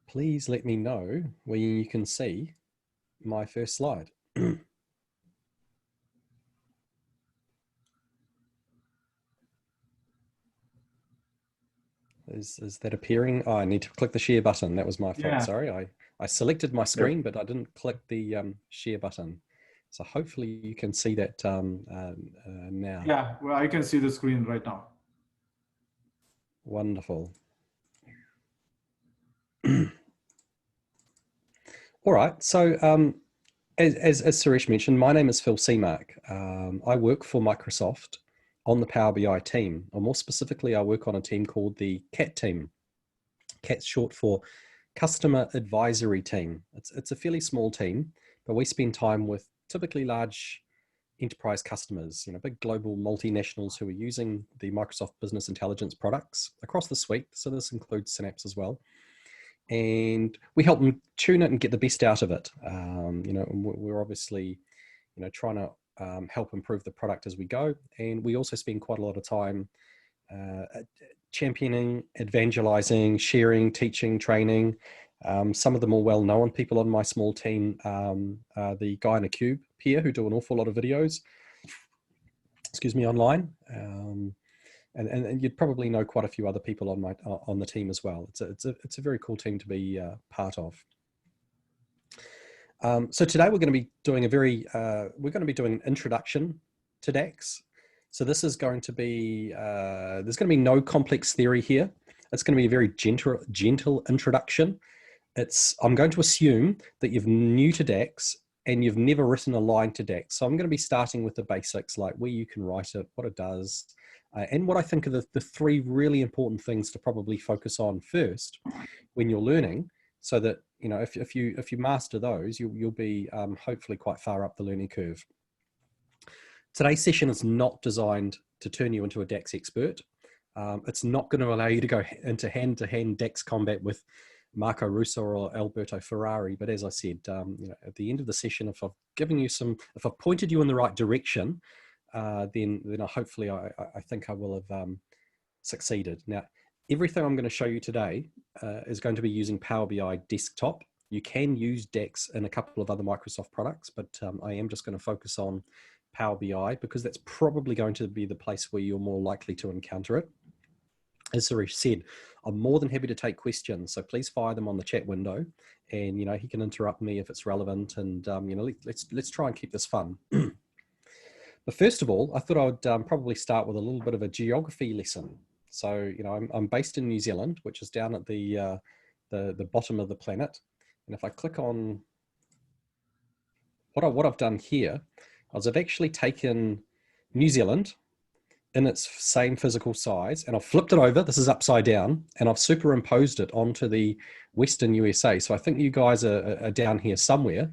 Please let me know when you can see my first slide. Is that appearing? Oh, I need to click the share button. That was my fault. Yeah. Sorry, I selected my screen, but I didn't click the share button. So hopefully you can see that now. Yeah, well, I can see the screen right now. Wonderful. All right. So as Suresh mentioned, my name is Phil Seamark. I work for Microsoft on the Power BI team, or more specifically, I work on a team called the CAT team. CAT's short for Customer Advisory Team. It's a fairly small team, but we spend time with typically large enterprise customers, big global multinationals who are using the Microsoft Business Intelligence products across the suite. So this includes Synapse as well. And we help them tune it and get the best out of it. We're obviously, trying to help improve the product as we go. And we also spend quite a lot of time championing, evangelizing, sharing, teaching, training. Some of the more well-known people on my small team are the guy in a cube here who do an awful lot of videos, online. And you'd probably know quite a few other people on the team as well. It's a very cool team to be part of. So today we're going to be doing an introduction to DAX. So this is going to be there's going to be no complex theory here. It's going to be a very gentle introduction. I'm going to assume that you're new to DAX and you've never written a line to DAX. So I'm going to be starting with the basics, like where you can write it, what it does, and what I think are the three really important things to probably focus on first when you're learning, so that if you master those, you'll be hopefully quite far up the learning curve. Today's session is not designed to turn you into a DAX expert. It's not going to allow you to go into hand-to-hand DAX combat with Marco Russo or Alberto Ferrari. But as I said, at the end of the session, if I've pointed you in the right direction, then hopefully I think I will have succeeded. Now, everything I'm going to show you today is going to be using Power BI Desktop. You can use DAX in a couple of other Microsoft products, but I am just going to focus on Power BI because that's probably going to be the place where you're more likely to encounter it. As Suresh said, I'm more than happy to take questions, so please fire them on the chat window, and he can interrupt me if it's relevant, and let's try and keep this fun. But first of all, I thought I would probably start with a little bit of a geography lesson. So I'm based in New Zealand, which is down at the bottom of the planet, and if I click on what I've done here, I've actually taken New Zealand in its same physical size, and I've flipped it over. This is upside down, and I've superimposed it onto the Western USA. So I think you guys are down here somewhere,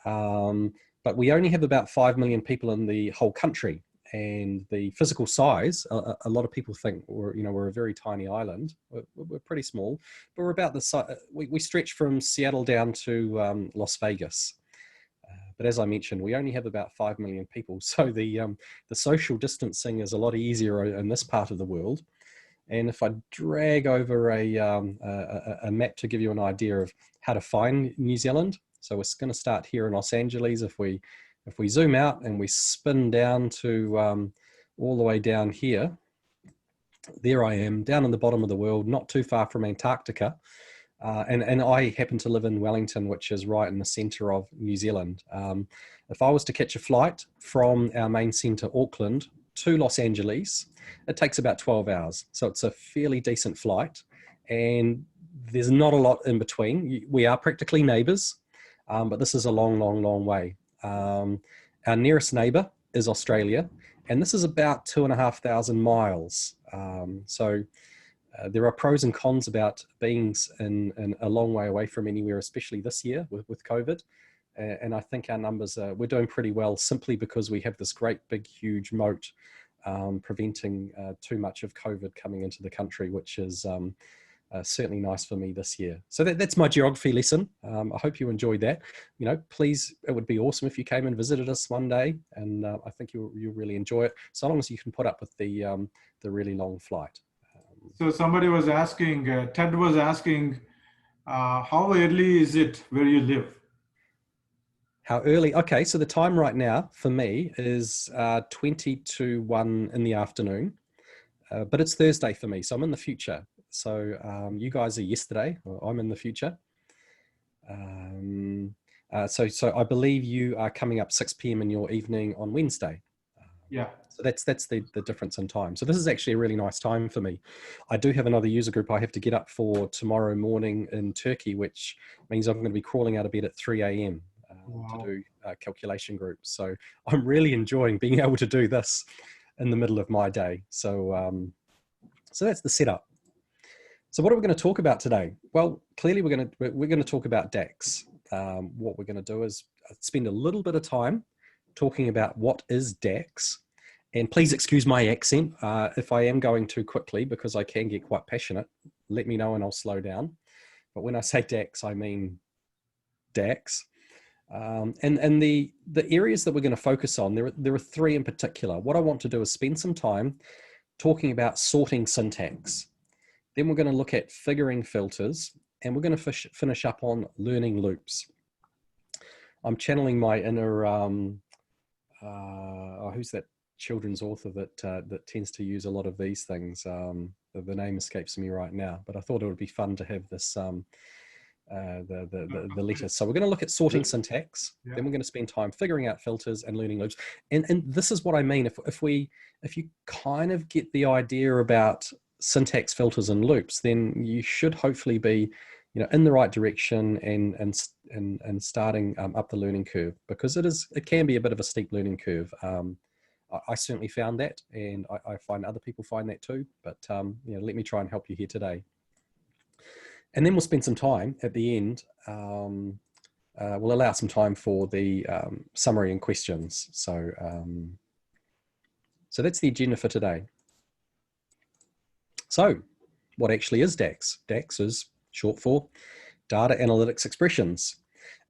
but we only have about 5 million people in the whole country, and the physical size, a lot of people think we're a very tiny island. We're pretty small, but we're about the size. We stretch from Seattle down to Las Vegas. But as I mentioned, we only have about 5 million people. So the social distancing is a lot easier in this part of the world. And if I drag over a map to give you an idea of how to find New Zealand. So we're going to start here in Los Angeles. If we zoom out and we spin down to all the way down here, there I am down in the bottom of the world, not too far from Antarctica. And I happen to live in Wellington, which is right in the center of New Zealand. If I was to catch a flight from our main center, Auckland, to Los Angeles, it takes about 12 hours. So it's a fairly decent flight, and there's not a lot in between. We are practically neighbors, but this is a long, long, long way. Our nearest neighbor is Australia, and this is about 2,500 miles. There are pros and cons about being in a long way away from anywhere, especially this year with COVID. And I think our numbers we're doing pretty well simply because we have this great, big, huge moat preventing too much of COVID coming into the country, which is certainly nice for me this year. So that's my geography lesson. I hope you enjoyed that. Please, it would be awesome if you came and visited us one day, and I think you'll really enjoy it, so long as you can put up with the really long flight. So somebody was asking, Ted was asking, How early is it where you live? How early? Okay, so the time right now for me is 20 to 1 in the afternoon, but it's Thursday for me, so I'm in the future. So you guys are yesterday, or I'm in the future. So I believe you are coming up 6 p.m. in your evening on Wednesday. Yeah. So that's the difference in time. So this is actually a really nice time for me. I do have another user group I have to get up for tomorrow morning in Turkey, which means I'm going to be crawling out of bed at 3 a.m. To Wow. do calculation groups. So I'm really enjoying being able to do this in the middle of my day. So so that's the setup. So what are we going to talk about today? Well, clearly we're going to talk about DAX. What we're going to do is spend a little bit of time talking about what is DAX. And please excuse my accent if I am going too quickly, because I can get quite passionate. Let me know and I'll slow down. But when I say DAX, I mean DAX. And the areas that we're going to focus on, there are three in particular. What I want to do is spend some time talking about sorting syntax. Then we're going to look at figuring filters, and we're going to finish up on learning loops. I'm channeling my inner, who's that children's author that tends to use a lot of these things? The name escapes me right now, but I thought it would be fun to have this the letters. So we're going to look at sorting syntax. Yeah. Then we're going to spend time figuring out filters and learning loops. And this is what I mean. If you kind of get the idea about syntax, filters, and loops, then you should hopefully be, in the right direction and starting up the learning curve, because it can be a bit of a steep learning curve. I certainly found that, and I find other people find that too. But let me try and help you here today. And then we'll spend some time at the end. We'll allow some time for the summary and questions. So that's the agenda for today. So what actually is DAX? DAX is short for Data Analytics Expressions.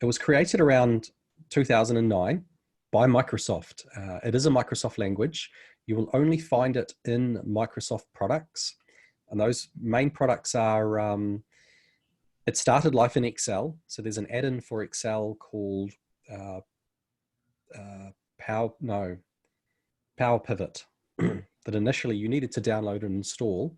It was created around 2009 by Microsoft. It is a Microsoft language. You will only find it in Microsoft products. And those main products are, it started life in Excel. So there's an add-in for Excel called Power Pivot that initially you needed to download and install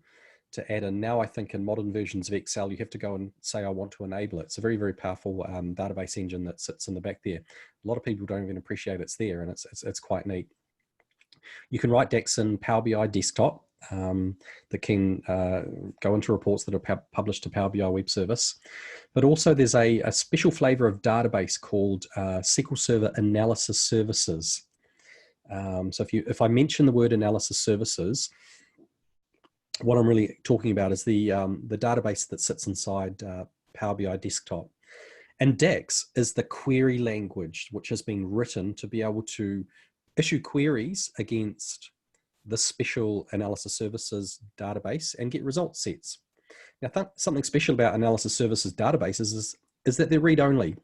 to add in. Now I think in modern versions of Excel, you have to go and say, I want to enable it. It's a very, very powerful database engine that sits in the back there. A lot of people don't even appreciate it's there, and it's quite neat. You can write DAX in Power BI desktop that can go into reports that are published to Power BI web service. But also there's a special flavor of database called SQL Server Analysis Services. So if I mention the word analysis services, what I'm really talking about is the database that sits inside Power BI desktop. And DAX is the query language which has been written to be able to issue queries against the special analysis services database and get result sets. Now, something special about analysis services databases is that they're read-only.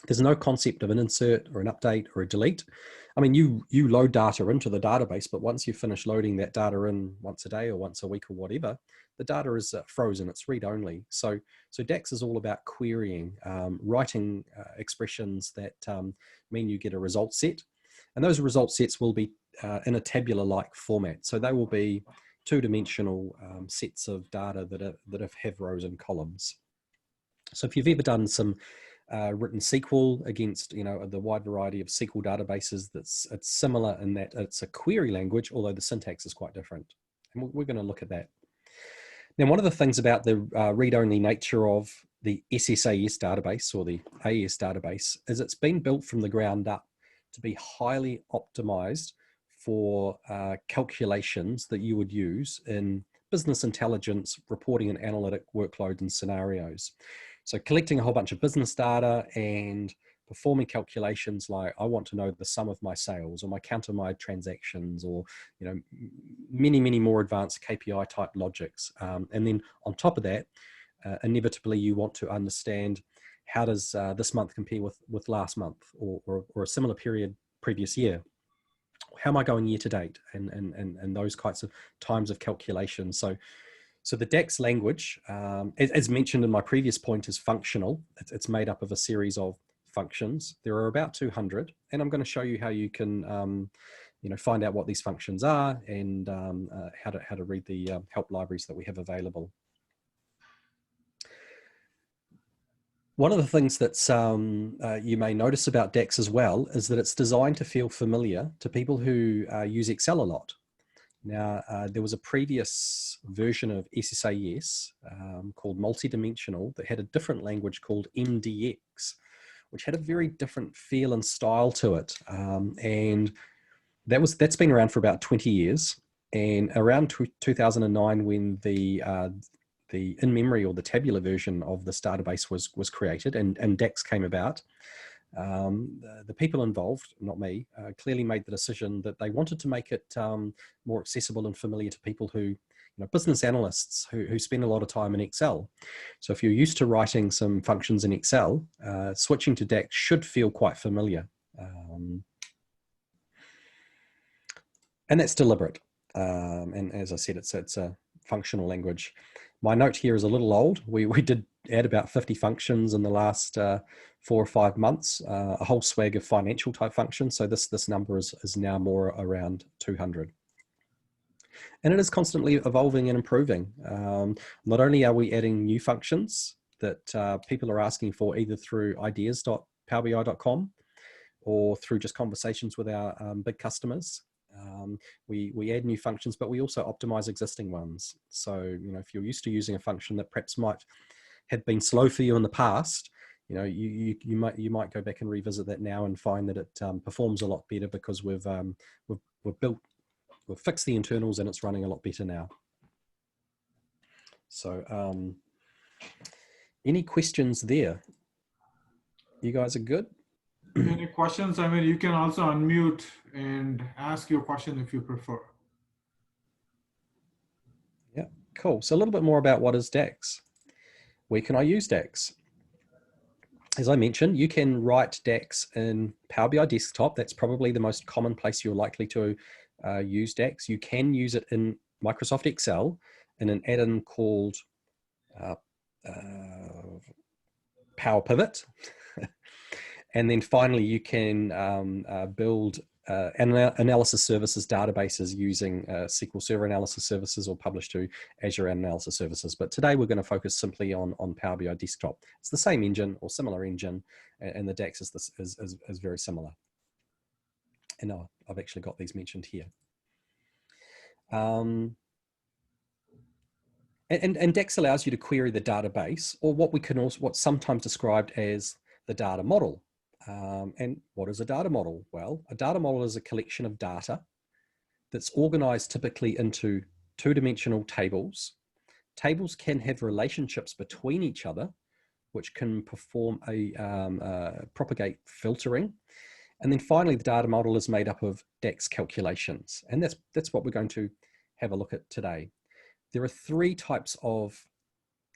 There's no concept of an insert or an update or a delete. I mean, you load data into the database, but once you finish loading that data in once a day or once a week or whatever, the data is frozen. It's read-only. So DAX is all about querying, writing expressions that mean you get a result set. And those result sets will be in a tabular-like format. So they will be two-dimensional sets of data that have rows and columns. So if you've ever done some written SQL against the wide variety of SQL databases, it's similar in that it's a query language, although the syntax is quite different. And we're going to look at that. Now, one of the things about the read-only nature of the SSAS database or the AES database is it's been built from the ground up to be highly optimized for calculations that you would use in business intelligence, reporting and analytic workloads and scenarios. So collecting a whole bunch of business data and performing calculations like I want to know the sum of my sales or my count of my transactions, or many, many more advanced KPI type logics. And then on top of that, inevitably you want to understand how does this month compare with last month or a similar period previous year. How am I going year to date, and those kinds of times of calculation. So So the DAX language, as mentioned in my previous point, is functional. It's made up of a series of functions. There are about 200, and I'm going to show you how you can find out what these functions are and how to read the help libraries that we have available. One of the things that's you may notice about DAX as well is that it's designed to feel familiar to people who use Excel a lot. Now, there was a previous version of SSAS called multidimensional that had a different language called MDX, which had a very different feel and style to it. And that's been around for about 20 years. And around 2009, when the in-memory or the tabular version of this database was created and DAX came about, the people involved, not me, clearly made the decision that they wanted to make it more accessible and familiar to people who, business analysts who spend a lot of time in Excel. So if you're used to writing some functions in Excel, switching to DAX should feel quite familiar. And that's deliberate. And as I said, it's a functional language. My note here is a little old. We did add about 50 functions in the last 4 or 5 months, a whole swag of financial type functions. So this number is now more around 200. And it is constantly evolving and improving. Not only are we adding new functions that people are asking for either through ideas.powerbi.com or through just conversations with our big customers. We add new functions, but we also optimize existing ones. So, if you're used to using a function that perhaps might have been slow for you in the past, you might go back and revisit that now and find that it performs a lot better because we've fixed the internals and it's running a lot better now. So, any questions there? You guys are good? Any questions? I mean, you can also unmute and ask your question if you prefer. Yeah, cool. So a little bit more about what is DAX. Where can I use DAX? As I mentioned, you can write DAX in Power BI Desktop. That's probably the most common place you're likely to use DAX. You can use it in Microsoft Excel in an add-in called Power Pivot. And then finally, you can build analysis services databases using SQL Server Analysis Services or publish to Azure Analysis Services. But today we're going to focus simply on Power BI Desktop. It's the same engine or similar engine, and the DAX is very similar. And I've actually got these mentioned here. And DAX allows you to query the database, or what's sometimes described as the data model. And what is a data model? Well, a data model is a collection of data that's organized typically into two-dimensional tables. Tables can have relationships between each other, which can perform propagate filtering. And then finally, the data model is made up of DAX calculations. And that's what we're going to have a look at today. There are 3 types of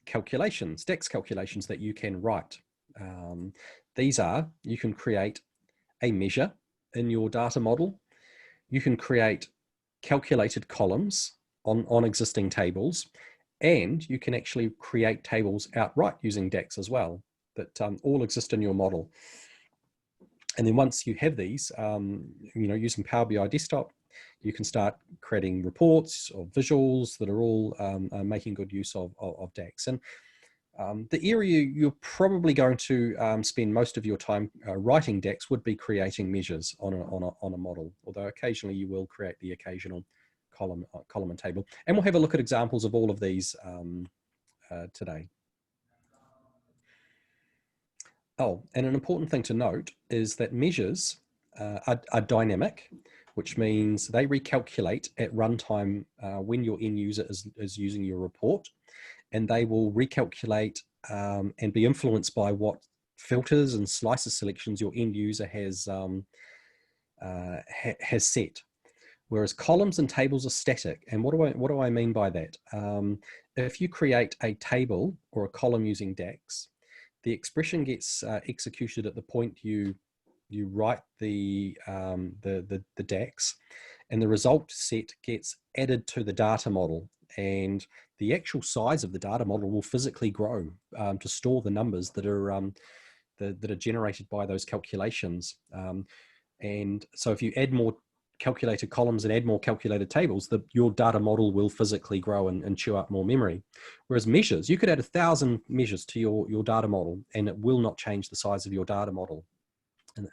calculations, DAX calculations, that you can write. These are, you can create a measure in your data model. You can create calculated columns on existing tables, and you can actually create tables outright using DAX as well that all exist in your model. And then once you have these, using Power BI Desktop, you can start creating reports or visuals that are all making good use of DAX. And the area you're probably going to spend most of your time writing DAX would be creating measures on a model, although occasionally you will create the occasional column and table. And we'll have a look at examples of all of these today. Oh, and an important thing to note is that measures are dynamic, which means they recalculate at runtime when your end user is using your report. And they will recalculate and be influenced by what filters and slices selections your end user has set. Whereas columns and tables are static. And what do I mean by that? If you create a table or a column using DAX, the expression gets executed at the point you write the DAX, and the result set gets added to the data model. And the actual size of the data model will physically grow to store the numbers that are generated by those calculations. And so if you add more calculated columns and add more calculated tables, your data model will physically grow and chew up more memory. Whereas measures, you could add 1,000 measures to your data model and it will not change the size of your data model.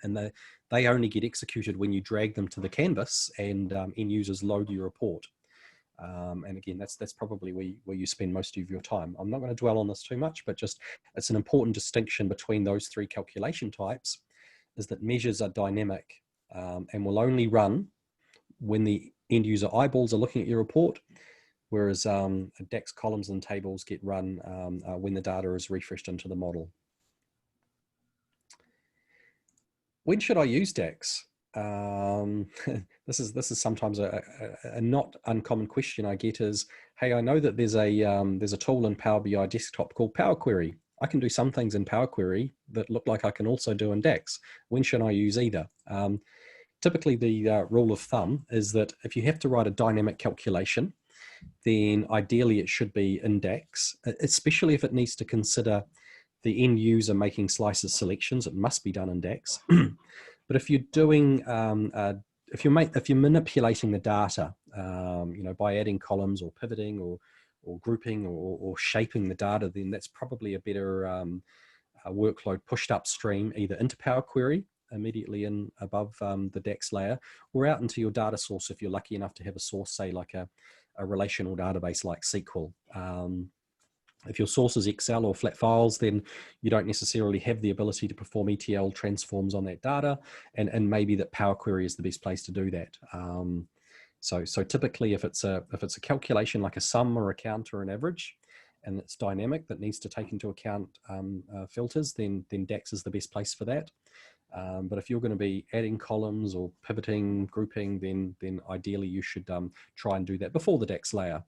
And they only get executed when you drag them to the canvas and end users load your report. And again, that's probably where you spend most of your time. I'm not going to dwell on this too much, but just it's an important distinction between those three calculation types, is that measures are dynamic and will only run when the end user eyeballs are looking at your report, whereas DAX columns and tables get run when the data is refreshed into the model. When should I use DAX? This is sometimes a not uncommon question I get is, hey, I know that there's a tool in Power BI desktop called Power Query. I can do some things in Power Query that look like I can also do in DAX. When should I use either? Typically, the rule of thumb is that if you have to write a dynamic calculation, then ideally it should be in DAX, especially if it needs to consider the end user making slices selections. It must be done in DAX. But if you're doing, if you're manipulating the data, by adding columns or pivoting or grouping or shaping the data, then that's probably a better workload pushed upstream, either into Power Query immediately in above the DAX layer, or out into your data source if you're lucky enough to have a source, say like a relational database like SQL. If your source is Excel or flat files, then you don't necessarily have the ability to perform ETL transforms on that data, and maybe that Power Query is the best place to do that. So typically, if it's a calculation like a sum or a count or an average, and it's dynamic that needs to take into account filters, then DAX is the best place for that. But if you're going to be adding columns or pivoting, grouping, then ideally you should try and do that before the DAX layer,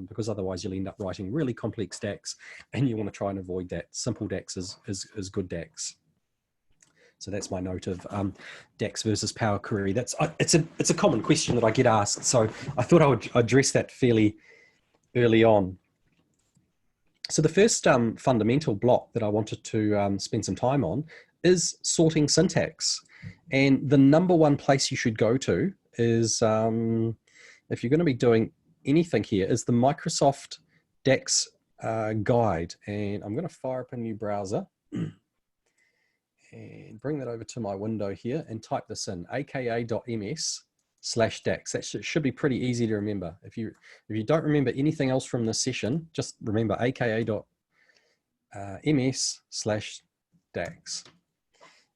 because otherwise you'll end up writing really complex DAX, and you want to try and avoid that. Simple DAX is good DAX. So that's my note of DAX versus Power Query. It's a common question that I get asked, so I thought I would address that fairly early on. So the first fundamental block that I wanted to spend some time on is sorting syntax. And the number one place you should go to is, if you're going to be doing anything here, is the Microsoft DAX guide. And I'm going to fire up a new browser and bring that over to my window here and type this in, aka.ms/DAX. That should be pretty easy to remember. If you don't remember anything else from this session, just remember aka.ms/DAX.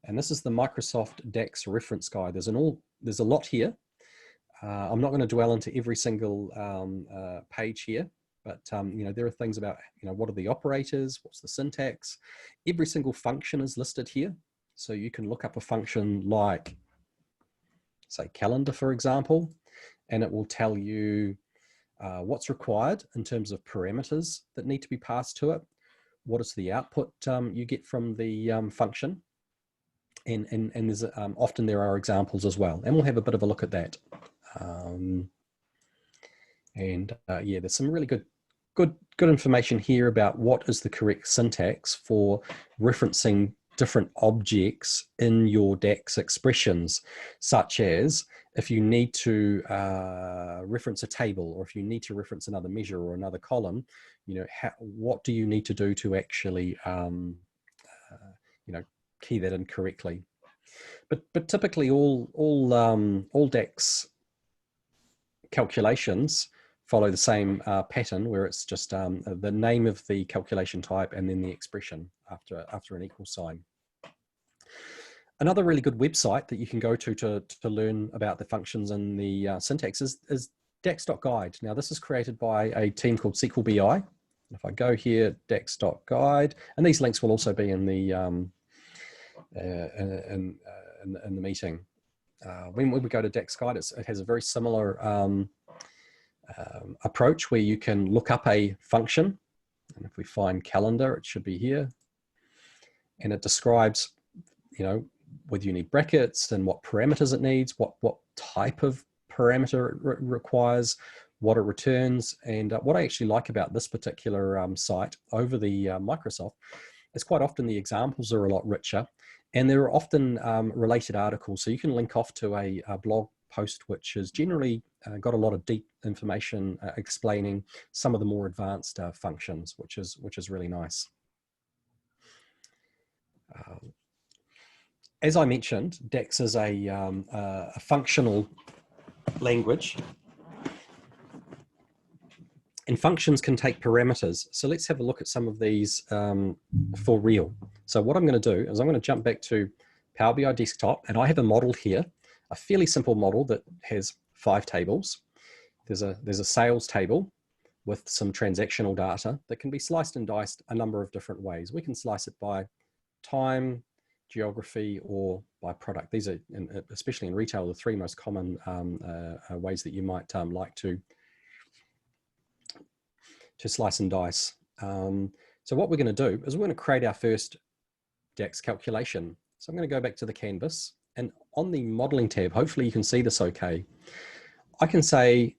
And this is the Microsoft DAX reference guide. There's a lot here. I'm not going to dwell into every single page here, but there are things about what are the operators, what's the syntax. Every single function is listed here, so you can look up a function like, say, calendar, for example, and it will tell you what's required in terms of parameters that need to be passed to it. What is the output you get from the function? And there's often there are examples as well, and we'll have a bit of a look at that. Yeah, there's some really good information here about what is the correct syntax for referencing different objects in your DAX expressions, such as if you need to reference a table, or if you need to reference another measure or another column, what do you need to do to actually key that in correctly. But typically all DAX calculations follow the same pattern, where it's just the name of the calculation type and then the expression after an equal sign. Another really good website that you can go to learn about the functions and the syntax is DAX.guide. Now, this is created by a team called SQL BI. If I go here, DAX.guide, and these links will also be in the in the meeting. When we go to DAX Guide, it has a very similar approach where you can look up a function, and if we find calendar, it should be here, and it describes, whether you need brackets and what parameters it needs, what type of parameter it requires, what it returns. And what I actually like about this particular site over the Microsoft is quite often the examples are a lot richer, and there are often related articles. So you can link off to a blog post which has generally got a lot of deep information explaining some of the more advanced functions, which is really nice. As I mentioned, DAX is a functional language, and functions can take parameters. So let's have a look at some of these for real. So what I'm going to do is I'm going to jump back to Power BI Desktop, and I have a model here, a fairly simple model that has 5 tables. There's a sales table with some transactional data that can be sliced and diced a number of different ways. We can slice it by time, geography, or by product. These are, especially in retail, the 3 most common ways that you might like to slice and dice. So what we're going to do is we're going to create our first DAX calculation. So I'm going to go back to the canvas, and on the modeling tab, hopefully you can see this okay. I can say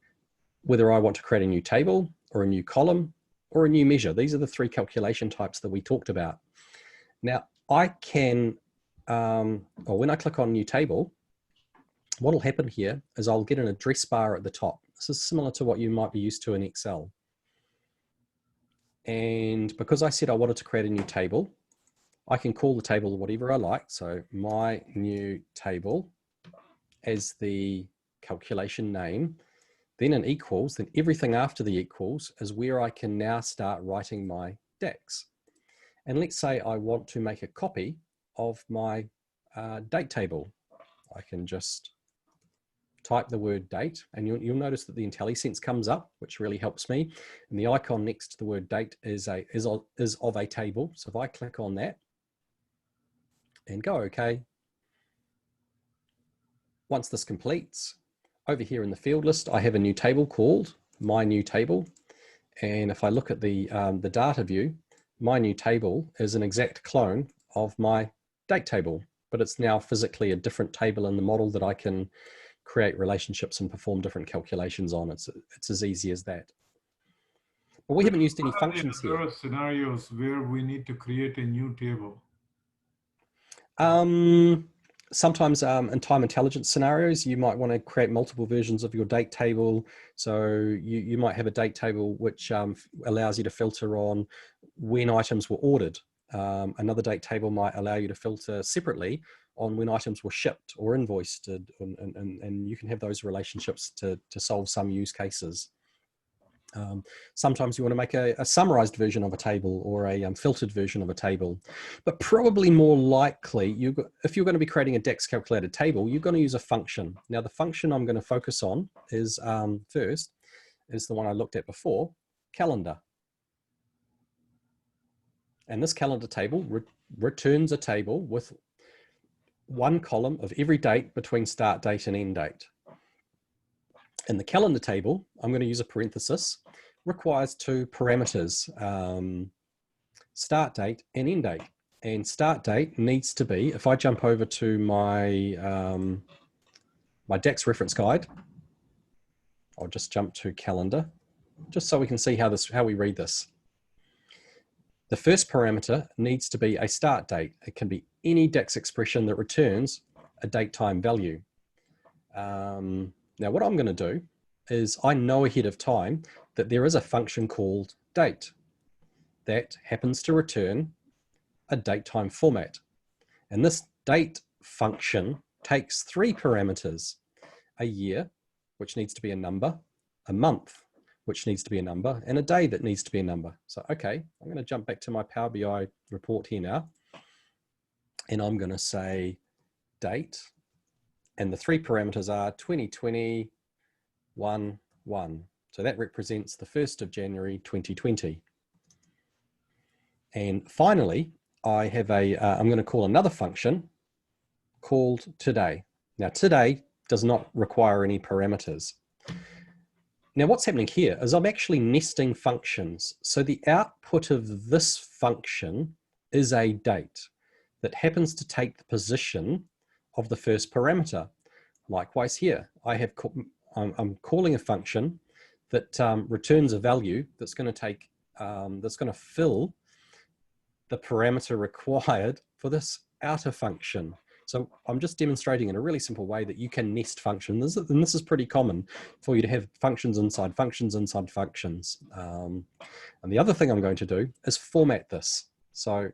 whether I want to create a new table or a new column or a new measure. These are the 3 calculation types that we talked about. Now I can, or when I click on new table, what will happen here is I'll get an address bar at the top. This is similar to what you might be used to in Excel. And because I said I wanted to create a new table, I can call the table whatever I like. So my new table as the calculation name, then an equals, then everything after the equals is where I can now start writing my DAX. And let's say I want to make a copy of my date table. I can just type the word date, and you'll notice that the IntelliSense comes up, which really helps me. And the icon next to the word date is of a table. So if I click on that and go OK, once this completes, over here in the field list, I have a new table called my new table. And if I look at the data view, my new table is an exact clone of my date table, but it's now physically a different table in the model that I can create relationships and perform different calculations on. It's as easy as that. But we haven't used any functions here. There are scenarios where we need to create a new table. Sometimes in time intelligence scenarios, you might want to create multiple versions of your date table. So you might have a date table which allows you to filter on when items were ordered. Another date table might allow you to filter separately on when items were shipped or invoiced, and you can have those relationships to solve some use cases. Sometimes you want to make a summarized version of a table or a filtered version of a table, but probably more likely, if you're going to be creating a DAX calculated table, you're going to use a function. Now, the function I'm going to focus on is first is the one I looked at before, calendar. And this calendar table returns a table with 1 column of every date between start date and end date. In the calendar table, I'm going to use a parenthesis, requires 2 parameters, start date and end date. And start date needs to be, if I jump over to my, my DAX reference guide, I'll just jump to calendar, just so we can see how we read this. The first parameter needs to be a start date. It can be any DAX expression that returns a date time value. Now what I'm going to do is I know ahead of time that there is a function called date that happens to return a date time format. And this date function takes 3 parameters, a year, which needs to be a number, a month, which needs to be a number, and a day that needs to be a number. So, okay, I'm going to jump back to my Power BI report here now, and I'm going to say date, and the 3 parameters are 2020, 1, 1. So that represents the 1st of January, 2020. And finally, I have I'm going to call another function called today. Now, today does not require any parameters. Now, what's happening here is I'm actually nesting functions. So the output of this function is a date that happens to take the position of the first parameter. Likewise here, I'm calling a function that returns a value that's going to take, that's going to fill the parameter required for this outer function. So I'm just demonstrating in a really simple way that you can nest functions, and this is pretty common for you to have functions inside functions inside functions. And the other thing I'm going to do is format this. So,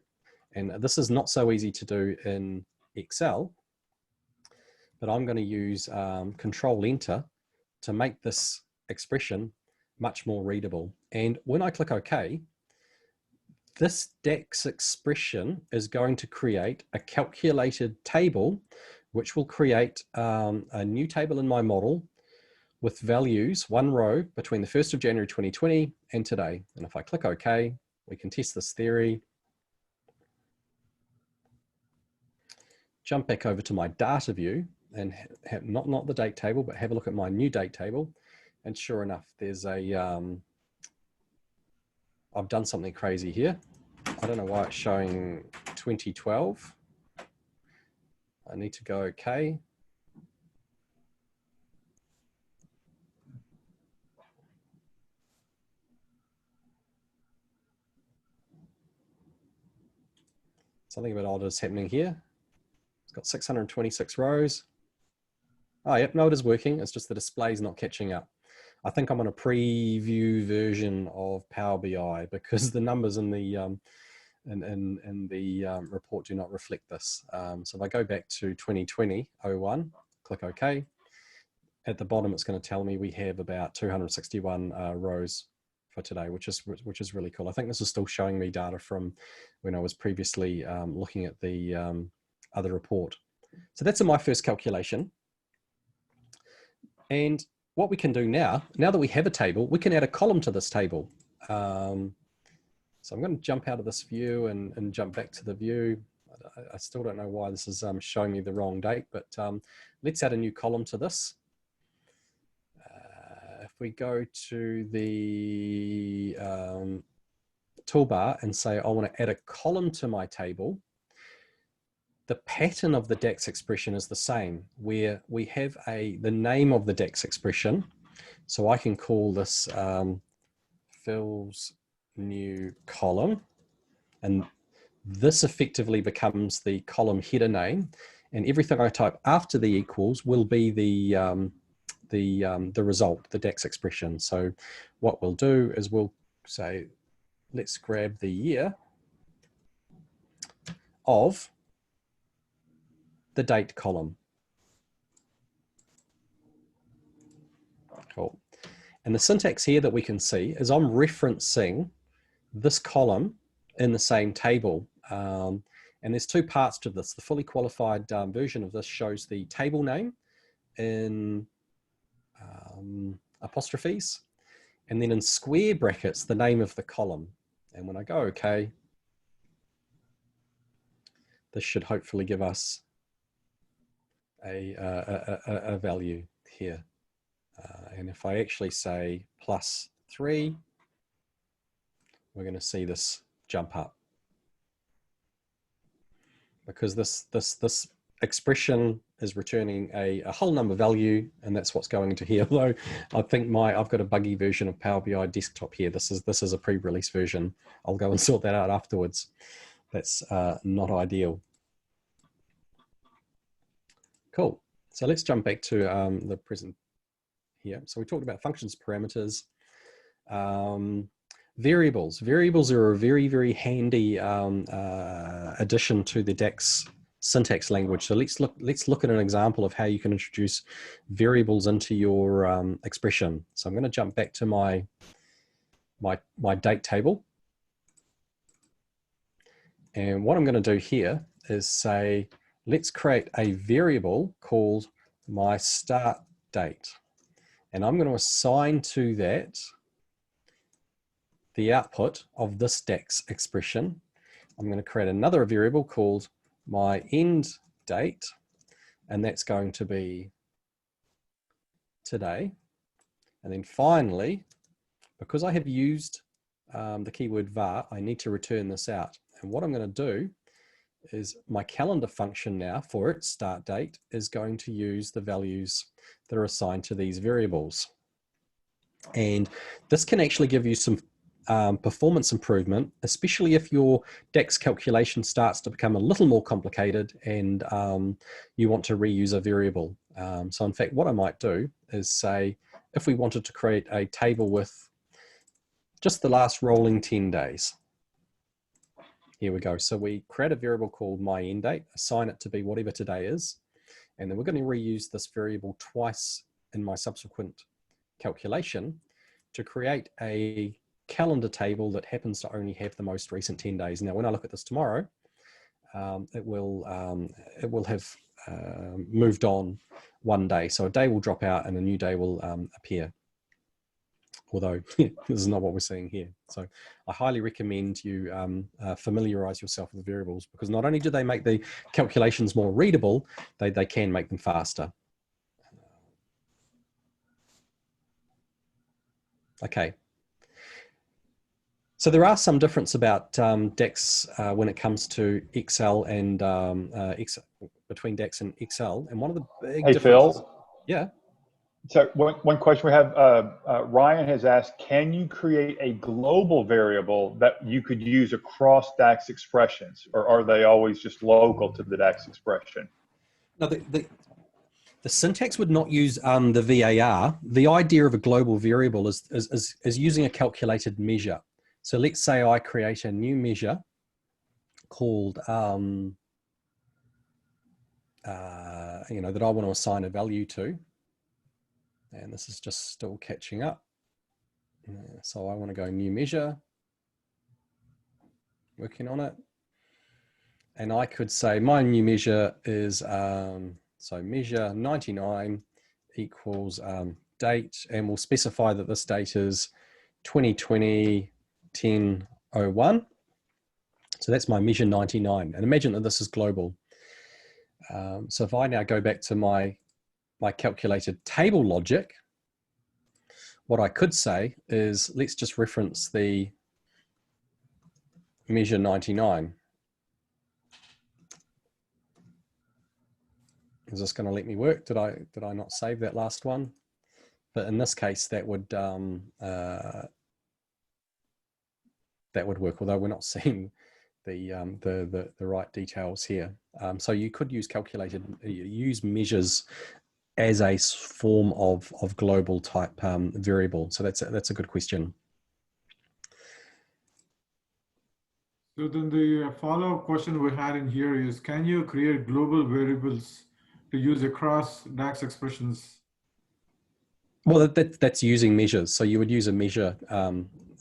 and this is not so easy to do in Excel, but I'm going to use Control Enter to make this expression much more readable. And when I click OK, this DAX expression is going to create a calculated table, which will create a new table in my model with values, one row between the 1st of January 2020 and today. And if I click OK, we can test this theory. Jump back over to my data view and have not the date table, but have a look at my new date table. And sure enough, there's a, I've done something crazy here. I don't know why it's showing 2012. I need to go OK. Something a bit odd is happening here. It's got 626 rows. Oh, yep, no, it is working. It's just the display's not catching up. I think I'm on a preview version of Power BI because the numbers in the report do not reflect this. So if I go back to 2020-01, click OK. At the bottom, it's going to tell me we have about 261 rows for today, which is really cool. I think this is still showing me data from when I was previously looking at the other report. So that's my first calculation. And what we can do now that we have a table, we can add a column to this table. So I'm going to jump out of this view and jump back to the view. I still don't know why this is showing me the wrong date, but let's add a new column to this. If we go to the toolbar and say, I want to add a column to my table, the pattern of the DAX expression is the same, where we have the name of the DAX expression. So I can call this Phil's new column, and this effectively becomes the column header name, and everything I type after the equals will be the result, the DAX expression. So what we'll do is we'll say, let's grab the year of the date column. Cool. And the syntax here that we can see is I'm referencing this column in the same table. And there's two parts to this. The fully qualified version of this shows the table name in apostrophes, and then in square brackets, the name of the column. And when I go OK, this should hopefully give us a value here. And if I actually say +3, we're going to see this jump up, because this expression is returning a whole number value, and that's what's going into here. Although I think I've got a buggy version of Power BI desktop here. This is a pre-release version. I'll go and sort that out afterwards. That's not ideal. Cool. So let's jump back to the present here. So we talked about functions, parameters, variables. Variables are a very, very handy addition to the DAX syntax language. So let's look at an example of how you can introduce variables into your expression. So I'm going to jump back to my date table. And what I'm going to do here is say, let's create a variable called my start date. And I'm going to assign to that the output of this DAX expression. I'm going to create another variable called my end date, and that's going to be today. And then finally, because I have used the keyword var, I need to return this out. And what I'm going to do is my calendar function now, for its start date, is going to use the values that are assigned to these variables. And this can actually give you some performance improvement, especially if your DAX calculation starts to become a little more complicated and you want to reuse a variable. So in fact, what I might do is say, if we wanted to create a table with just the last rolling 10 days, here we go. So we create a variable called myEndDate, assign it to be whatever today is, and then we're going to reuse this variable twice in my subsequent calculation to create a calendar table that happens to only have the most recent 10 days. Now, when I look at this tomorrow, it will have moved on one day. So a day will drop out and a new day will appear. Although this is not what we're seeing here. So I highly recommend you familiarize yourself with variables, because not only do they make the calculations more readable, they can make them faster. Okay. So there are some difference about DAX when it comes to Excel and between DAX and Excel. And one of the big differences. Phil. Yeah. So one question we have, Ryan has asked, can you create a global variable that you could use across DAX expressions, or are they always just local to the DAX expression? No, the syntax would not use the VAR. The idea of a global variable is using a calculated measure. So let's say I create a new measure called, that I want to assign a value to. And this is just still catching up. So I want to go new measure, working on it. And I could say my new measure is, so measure 99 equals date, and we'll specify that this date is 2020-10-01. So that's my measure 99. And imagine that this is global. So if I now go back to my calculated table logic, what I could say is, let's just reference the measure 99. Is this going to let me work? Did I not save that last one? But in this case, that would work, although we're not seeing the right details here. So you could use use measures as a form of global type variable. So that's a good question. So then the follow-up question we had in here is, can you create global variables to use across DAX expressions? Well, that's using measures. So you would use a measure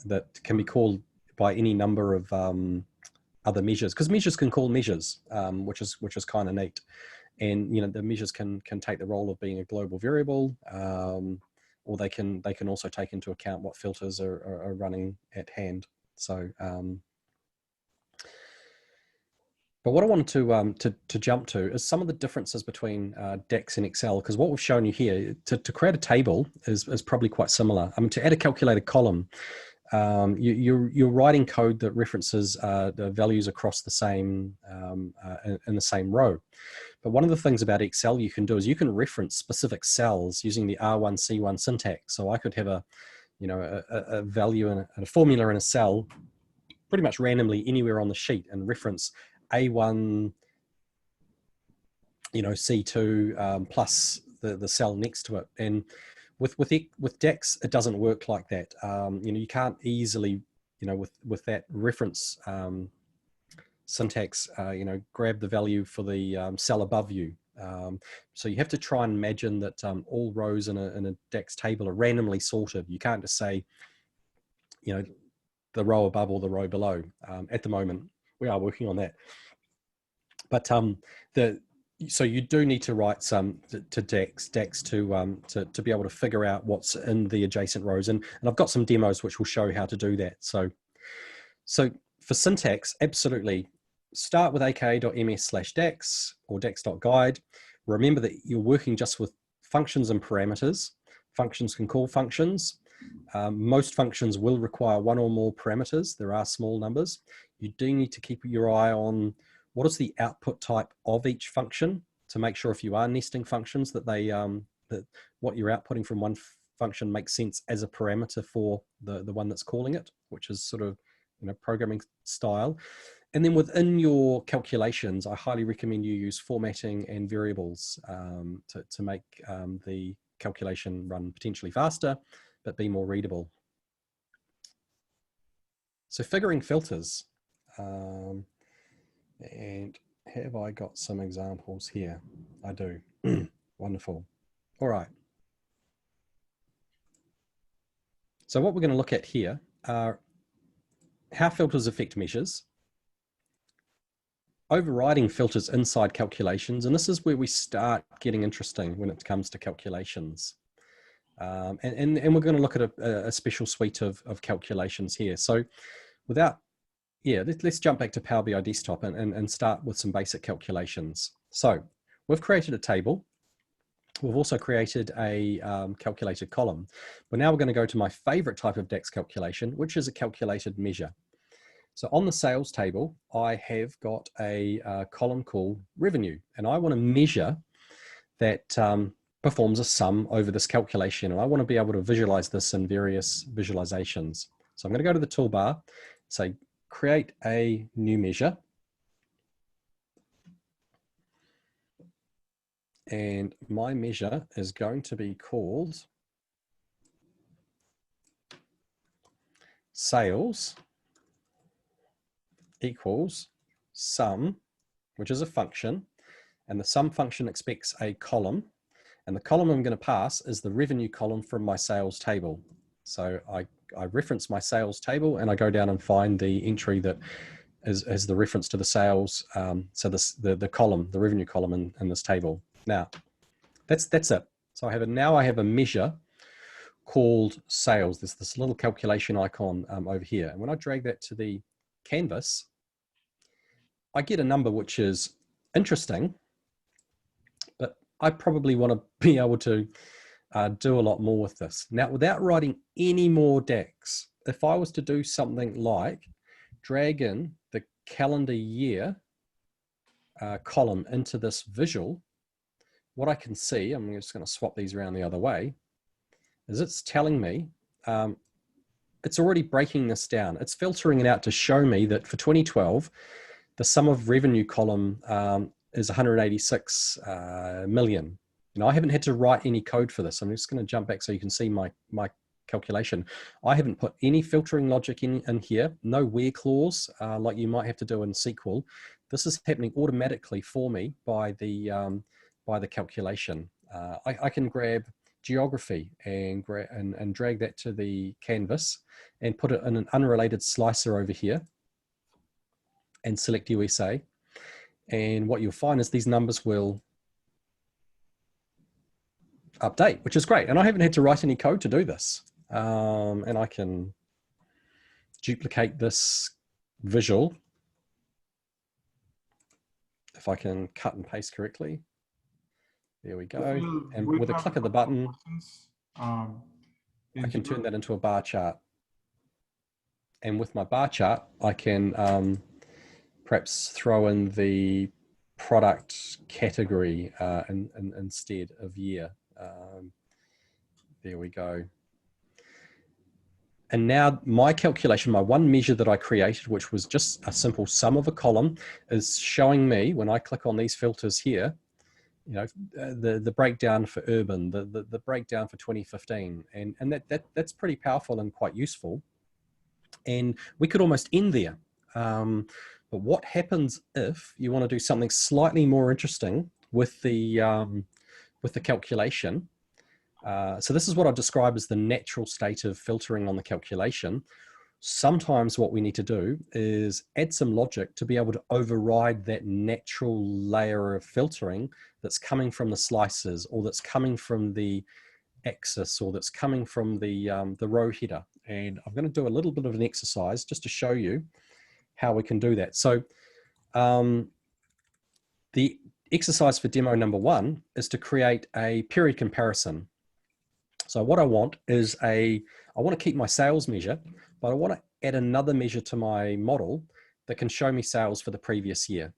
that can be called by any number of other measures, because measures can call measures, which is kind of neat. And the measures can take the role of being a global variable, or they can also take into account what filters are running at hand. So, but what I wanted to jump to is some of the differences between DAX and Excel, because what we've shown you here to create a table is probably quite similar. I mean, to add a calculated column, you're writing code that references the values across the same in the same row. But one of the things about Excel you can do is you can reference specific cells using the R1C1 syntax. So I could have a value and a formula in a cell pretty much randomly anywhere on the sheet and reference A1, C2 plus the cell next to it. And with DAX, it doesn't work like that. You can't easily, with that reference syntax, grab the value for the cell above you. So you have to try and imagine that all rows in a DAX table are randomly sorted. You can't just say, the row above or the row below. At the moment, we are working on that. But so you do need to write some to DAX to be able to figure out what's in the adjacent rows. And I've got some demos which will show how to do that. So for syntax, absolutely start with aka.ms/dax or dax.guide. Remember that you're working just with functions and parameters. Functions can call functions. Most functions will require one or more parameters. There are small numbers. You do need to keep your eye on what is the output type of each function to make sure if you are nesting functions that they that what you're outputting from function makes sense as a parameter for the one that's calling it, which is sort of, you know, programming style. And then within your calculations, I highly recommend you use formatting and variables to make the calculation run potentially faster, but be more readable. So figuring filters. And have I got some examples here? I do. Wonderful. All right. So what we're going to look at here are how filters affect measures, overriding filters inside calculations, and this is where we start getting interesting when it comes to calculations. And we're going to look at a special suite of calculations here. So without, yeah, let's jump back to Power BI Desktop and start with some basic calculations. So we've created a table. We've also created a calculated column. But now we're going to go to my favorite type of DAX calculation, which is a calculated measure. So on the sales table, I have got a column called revenue, and I want to measure that performs a sum over this calculation. And I want to be able to visualize this in various visualizations. So I'm going to go to the toolbar, say create a new measure. And my measure is going to be called sales equals sum, which is a function, and the sum function expects a column, and the column I'm going to pass is the revenue column from my sales table. So I reference my sales table and I go down and find the entry that is the reference to the sales. So the column, the revenue column in this table. Now that's it. So now I have a measure called sales. There's this little calculation icon over here. And when I drag that to the canvas, I get a number which is interesting, but I probably want to be able to do a lot more with this. Now, without writing any more DAX, if I was to do something like drag in the calendar year column into this visual, what I can see, I'm just going to swap these around the other way, is it's telling me, it's already breaking this down. It's filtering it out to show me that for 2012, the sum of revenue column is 186 million. You know, I haven't had to write any code for this. I'm just going to jump back so you can see my calculation. I haven't put any filtering logic in here, no where clause like you might have to do in SQL. This is happening automatically for me by the calculation. I can grab geography and drag that to the canvas and put it in an unrelated slicer over here and select USA. And what you'll find is these numbers will update, which is great. And I haven't had to write any code to do this. And I can duplicate this visual if I can cut and paste correctly. There we go. And with a click of the button, I can turn that into a bar chart. And with my bar chart, I can perhaps throw in the product category instead of year. There we go. And now my calculation, my one measure that I created, which was just a simple sum of a column, is showing me when I click on these filters here, you know, the breakdown for urban, the breakdown for 2015, and that's pretty powerful and quite useful. And we could almost end there. But what happens if you want to do something slightly more interesting with the calculation? So this is what I describe as the natural state of filtering on the calculation. Sometimes what we need to do is add some logic to be able to override that natural layer of filtering that's coming from the slices, or that's coming from the axis, or that's coming from the row header. And I'm going to do a little bit of an exercise just to show you how we can do that. So the exercise for demo number 1 is to create a period comparison. So what I want is I want to keep my sales measure, but I want to add another measure to my model that can show me sales for the previous year.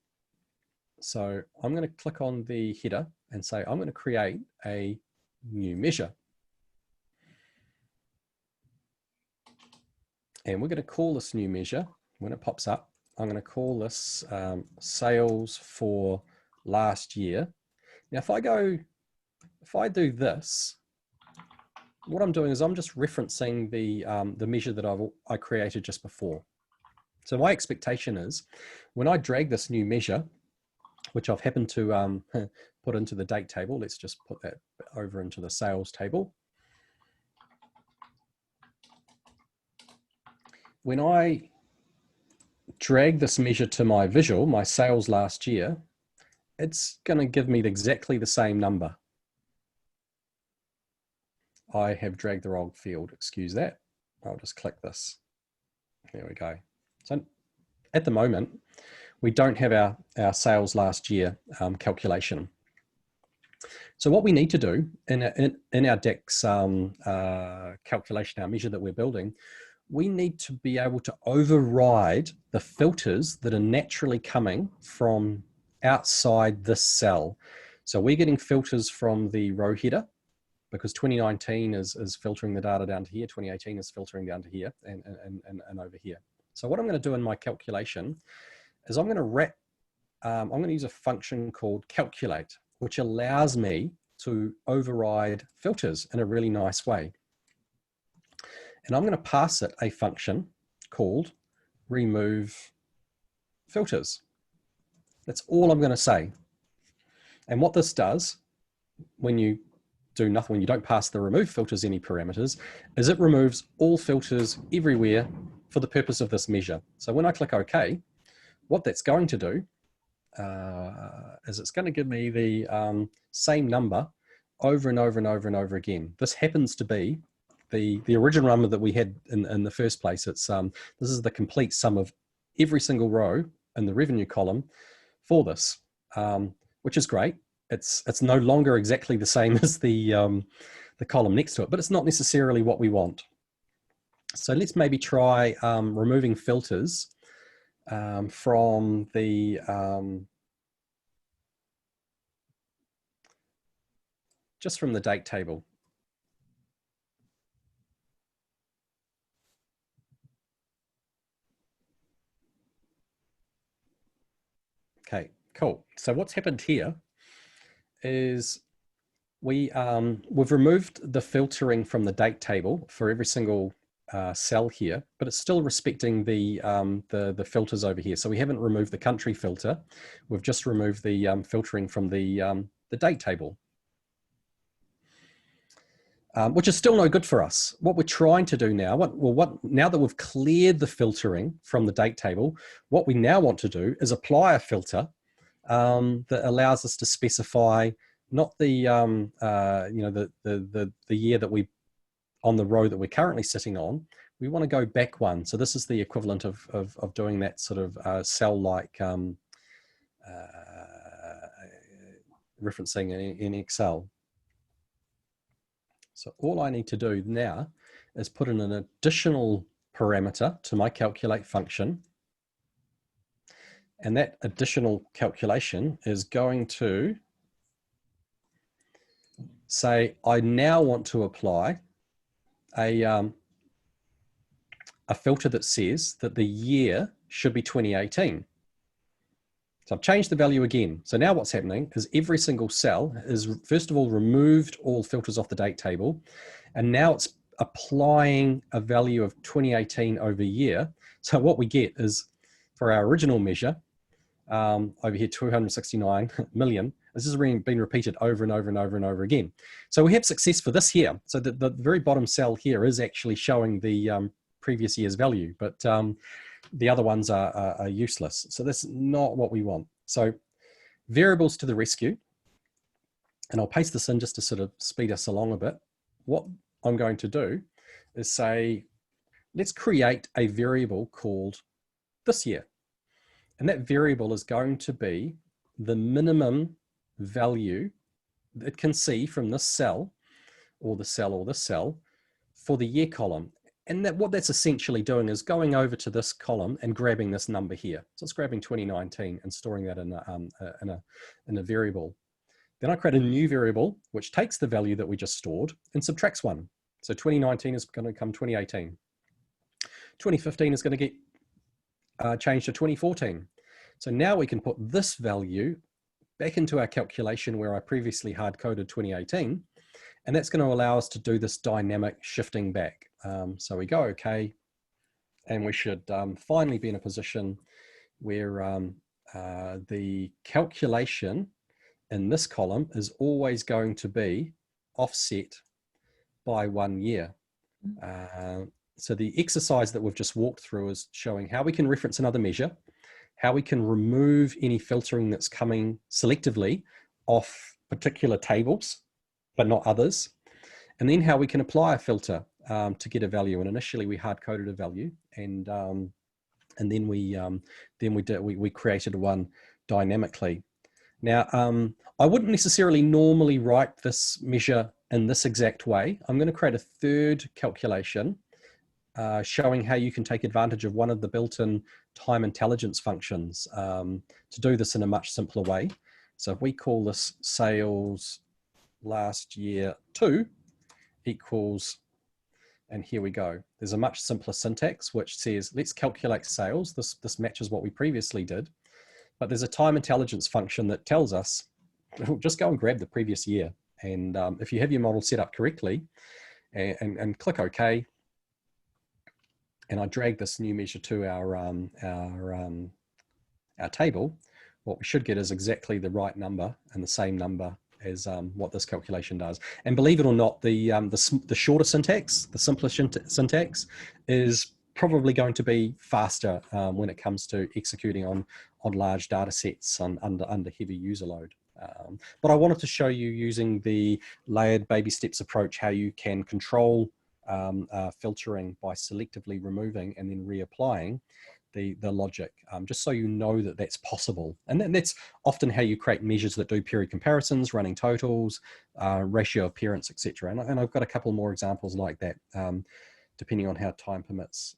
So I'm going to click on the header and say, I'm going to create a new measure. And we're going to call this new measure, when it pops up, I'm going to call this sales for last year. Now, if I do this, what I'm doing is I'm just referencing the measure that I created just before. So my expectation is when I drag this new measure, which I've happened to put into the date table, let's just put that over into the sales table. When I drag this measure to my visual, my sales last year, it's going to give me exactly the same number. I have dragged the wrong field, excuse that. I'll just click this. There we go. So at the moment, we don't have our sales last year calculation. So what we need to do in our DAX calculation, our measure that we're building, we need to be able to override the filters that are naturally coming from outside this cell. So we're getting filters from the row header because 2019 is filtering the data down to here, 2018 is filtering down to here and over here. So what I'm going to do in my calculation is I'm going to use a function called calculate, which allows me to override filters in a really nice way. And I'm going to pass it a function called remove filters. That's all I'm going to say. And what this does when you do nothing, when you don't pass the remove filters any parameters, is it removes all filters everywhere for the purpose of this measure. So when I click OK, what that's going to do is it's going to give me the same number over and over and over and over again. This happens to be the original number that we had in the first place. It's this is the complete sum of every single row in the revenue column for this, which is great. It's no longer exactly the same as the column next to it, but it's not necessarily what we want. So let's maybe try removing filters from the just from the date table. Okay, cool. So what's happened here is we've removed the filtering from the date table for every single cell here, but it's still respecting the filters over here. So we haven't removed the country filter. We've just removed the filtering from the date table, which is still no good for us. What we're trying to do now, now that we've cleared the filtering from the date table, what we now want to do is apply a filter that allows us to specify not the the year that we on the row that we're currently sitting on. We want to go back one. So this is the equivalent of doing that sort of cell-like referencing in Excel. So all I need to do now is put in an additional parameter to my calculate function. And that additional calculation is going to say, I now want to apply a filter that says that the year should be 2018. So I've changed the value again. So now what's happening is every single cell is first of all removed all filters off the date table. And now it's applying a value of 2018 over year. So what we get is for our original measure, over here, 269 million. This has been repeated over and over and over and over again. So we have success for this here. So the very bottom cell here is actually showing the previous year's value, but the other ones are useless. So that's not what we want. So variables to the rescue. And I'll paste this in just to sort of speed us along a bit. What I'm going to do is say, let's create a variable called this year. And that variable is going to be the minimum value it can see from this cell or this cell for the year column. And what that's essentially doing is going over to this column and grabbing this number here. So it's grabbing 2019 and storing that in a variable. Then I create a new variable, which takes the value that we just stored and subtracts one. So 2019 is going to become 2018. 2015 is going to get changed to 2014. So now we can put this value back into our calculation where I previously hard-coded 2018, and that's going to allow us to do this dynamic shifting back. So we go okay, and we should finally be in a position where the calculation in this column is always going to be offset by 1 year. So the exercise that we've just walked through is showing how we can reference another measure, how we can remove any filtering that's coming selectively off particular tables, but not others, and then how we can apply a filter to get a value. And initially we hard-coded a value, and then we created one dynamically. Now, I wouldn't necessarily normally write this measure in this exact way. I'm going to create a third calculation showing how you can take advantage of one of the built-in time intelligence functions to do this in a much simpler way. So if we call this sales last year 2 equals, and here we go. There's a much simpler syntax which says, let's calculate sales. This matches what we previously did. But there's a time intelligence function that tells us, just go and grab the previous year. And if you have your model set up correctly and click OK, and I drag this new measure to our table, what we should get is exactly the right number and the same number as what this calculation does. And believe it or not, the shorter syntax, the simpler syntax, is probably going to be faster when it comes to executing on large data sets under heavy user load. But I wanted to show you, using the layered baby steps approach, how you can control filtering by selectively removing and then reapplying the logic, just so you know that that's possible. And that's often how you create measures that do period comparisons, running totals, ratio of parents, etc. And I've got a couple more examples like that, depending on how time permits.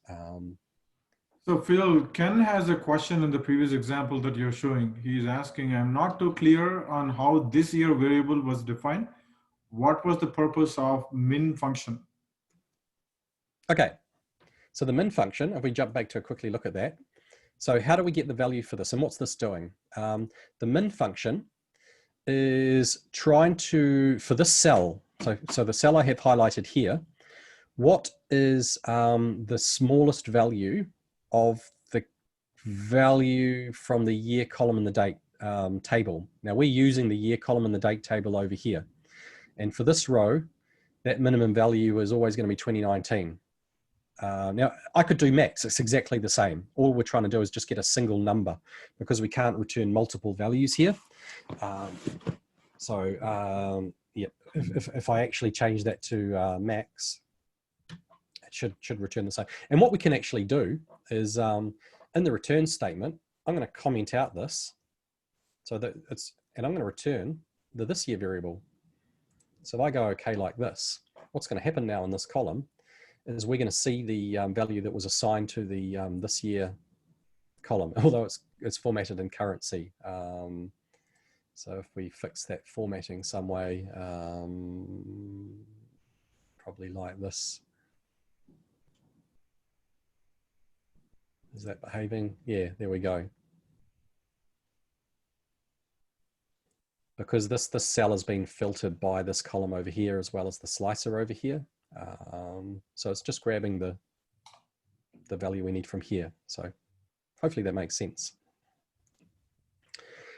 So Phil, Ken has a question in the previous example that you're showing. He's asking, I'm not too clear on how this year variable was defined. What was the purpose of min function? Okay, so the min function, if we jump back to quickly look at that. So how do we get the value for this, and what's this doing? The min function is trying to, for this cell, so the cell I have highlighted here, what is the smallest value of the value from the year column and the date table. Now we're using the year column and the date table over here. And for this row, that minimum value is always going to be 2019. Now I could do max, it's exactly the same. All we're trying to do is just get a single number because we can't return multiple values here. Yeah, if I actually change that to max, should return the same. And what we can actually do is in the return statement, I'm going to comment out this so that and I'm going to return the this year variable. So if I go okay like this, what's going to happen now in this column is we're going to see the value that was assigned to the this year column, although it's formatted in currency. So if we fix that formatting some way, probably like this. Is that behaving? Yeah, there we go. Because this cell has been filtered by this column over here as well as the slicer over here. So it's just grabbing the value we need from here. So hopefully that makes sense.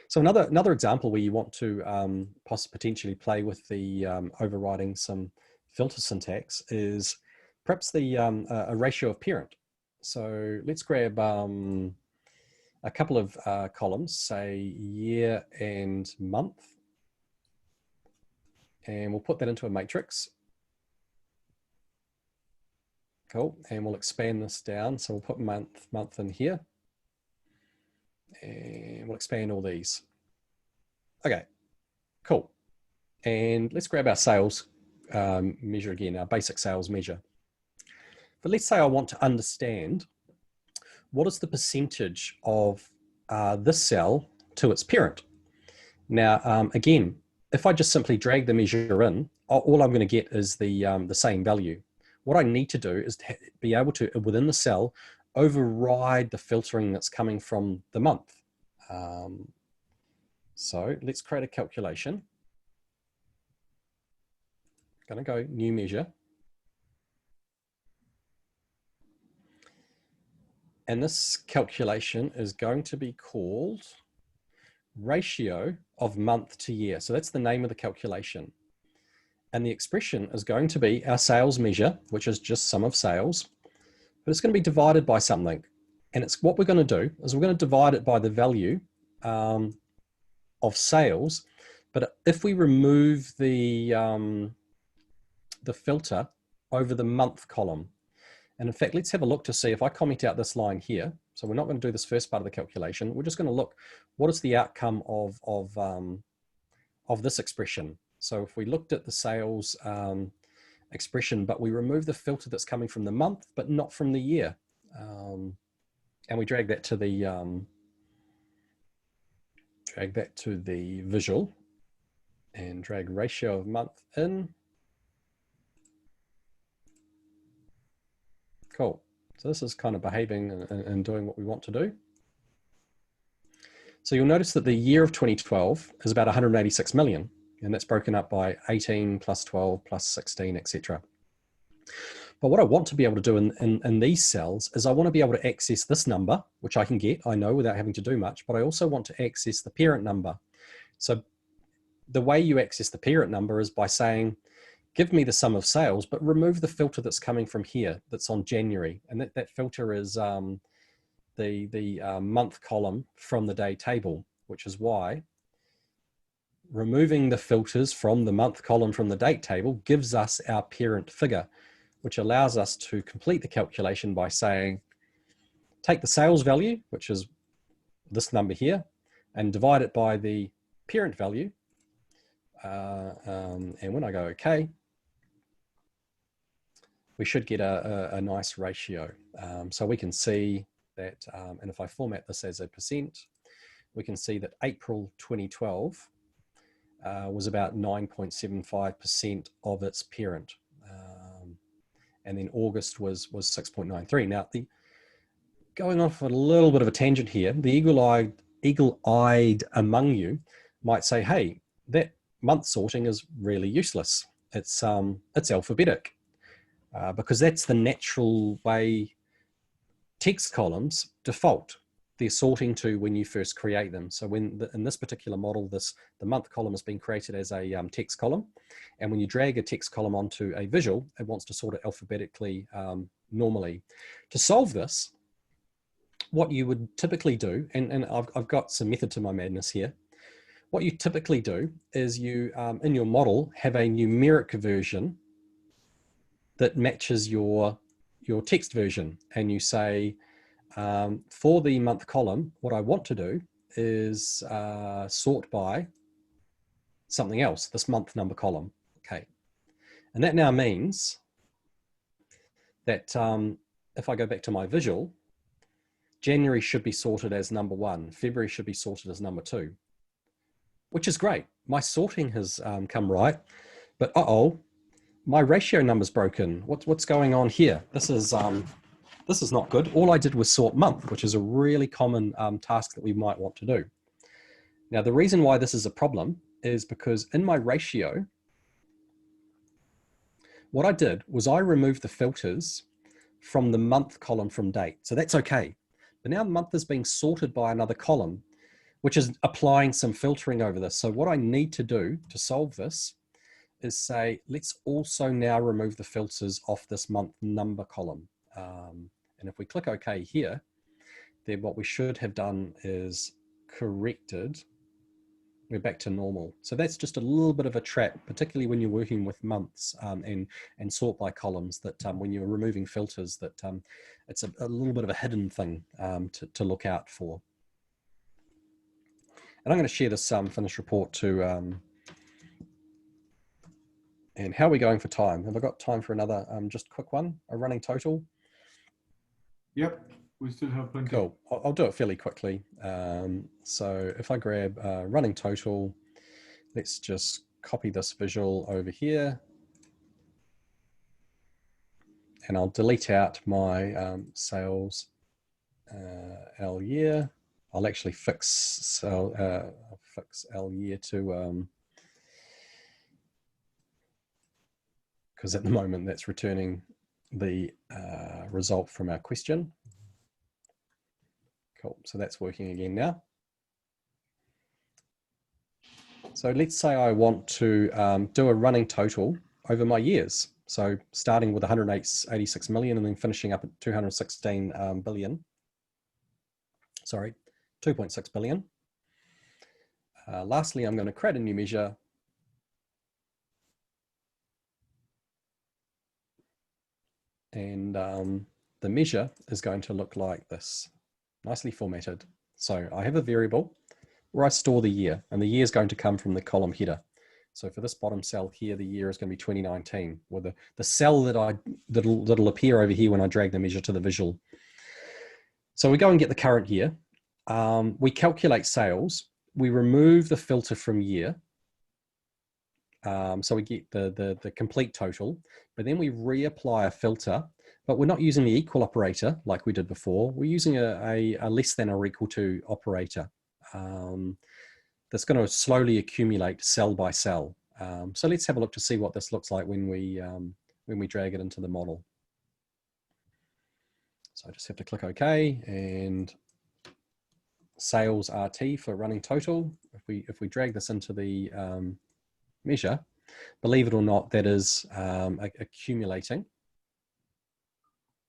So another example where you want to potentially play with the overriding some filter syntax is perhaps the a ratio of parent. So let's grab a couple of columns, say year and month, and we'll put that into a matrix. Cool, and we'll expand this down. So we'll put month in here, and we'll expand all these. Okay, cool. And let's grab our sales measure again, our basic sales measure. But let's say I want to understand what is the percentage of this cell to its parent. Now, again, if I just simply drag the measure in, all I'm going to get is the same value. what I need to do is to be able to, within the cell, override the filtering that's coming from the month. So let's create a calculation. I'm going to go new measure. And this calculation is going to be called ratio of month to year. So that's the name of the calculation. And the expression is going to be our sales measure, which is just sum of sales, but it's going to be divided by something. And it's what we're going to do is we're going to divide it by the value of sales. But if we remove the filter over the month column, and in fact, let's have a look to see if I comment out this line here. So we're not going to do this first part of the calculation. We're just going to look, what is the outcome of this expression? So if we looked at the sales expression, but we remove the filter that's coming from the month, but not from the year. And we drag that to the visual and drag ratio of month in. Cool. So this is kind of behaving and doing what we want to do. So you'll notice that the year of 2012 is about 186 million, and that's broken up by 18 plus 12 plus 16, etc. But what I want to be able to do in these cells is I want to be able to access this number, which I can get, I know, without having to do much, but I also want to access the parent number. So the way you access the parent number is by saying, give me the sum of sales, but remove the filter that's coming from here, that's on January. And that filter is the month column from the day table, which is why removing the filters from the month column from the date table gives us our parent figure, which allows us to complete the calculation by saying, take the sales value, which is this number here, and divide it by the parent value. And when I go okay, we should get a nice ratio. So we can see that, and if I format this as a percent, we can see that April 2012 was about 9.75% of its parent. And then August was 6.93. Now, going off a little bit of a tangent here, the eagle-eyed among you might say, hey, that month sorting is really useless. It's alphabetic. Because that's the natural way text columns default. They're sorting to when you first create them. So in this particular model, the month column has been created as a text column. And when you drag a text column onto a visual, it wants to sort it alphabetically normally. To solve this, what you would typically do, and I've got some method to my madness here. What you typically do is you, in your model, have a numeric version that matches your text version, and you say, for the month column, what I want to do is sort by something else, this month number column. Okay, and that now means that if I go back to my visual, January should be sorted as number 1, February should be sorted as number 2, which is great. My sorting has come right, but my ratio number's broken. What's going on here? This is not good. All I did was sort month, which is a really common task that we might want to do. Now, the reason why this is a problem is because in my ratio, what I did was I removed the filters from the month column from date. So that's okay. But now month is being sorted by another column, which is applying some filtering over this. So what I need to do to solve this is say, let's also now remove the filters off this month number column. And if we click OK here, then what we should have done is corrected. We're back to normal. So that's just a little bit of a trap, particularly when you're working with months and sort by columns, that when you're removing filters, that it's a little bit of a hidden thing to look out for. And I'm going to share this finished report to and how are we going for time? Have I got time for another just quick one, a running total? Yep, we still have plenty. Cool, I'll do it fairly quickly. So if I grab running total, let's just copy this visual over here. and I'll delete out my sales L year. I'll actually fix L year to because at the moment that's returning the result from our question. Cool, so that's working again now. So let's say I want to do a running total over my years. So starting with 186 million and then finishing up at 216 billion. Sorry, 2.6 billion. Lastly, I'm going to create a new measure. And the measure is going to look like this, nicely formatted. So I have a variable where I store the year, and the year is going to come from the column header. So for this bottom cell here, the year is going to be 2019, or the cell that'll appear over here when I drag the measure to the visual. So we go and get the current year. We calculate sales. We remove the filter from year. So we get the complete total, but then we reapply a filter, but we're not using the equal operator like we did before. We're using a less than or equal to operator that's going to slowly accumulate cell by cell. So let's have a look to see what this looks like when we drag it into the model. So I just have to click OK, and sales RT for running total. If we drag this into the measure, believe it or not, that is accumulating.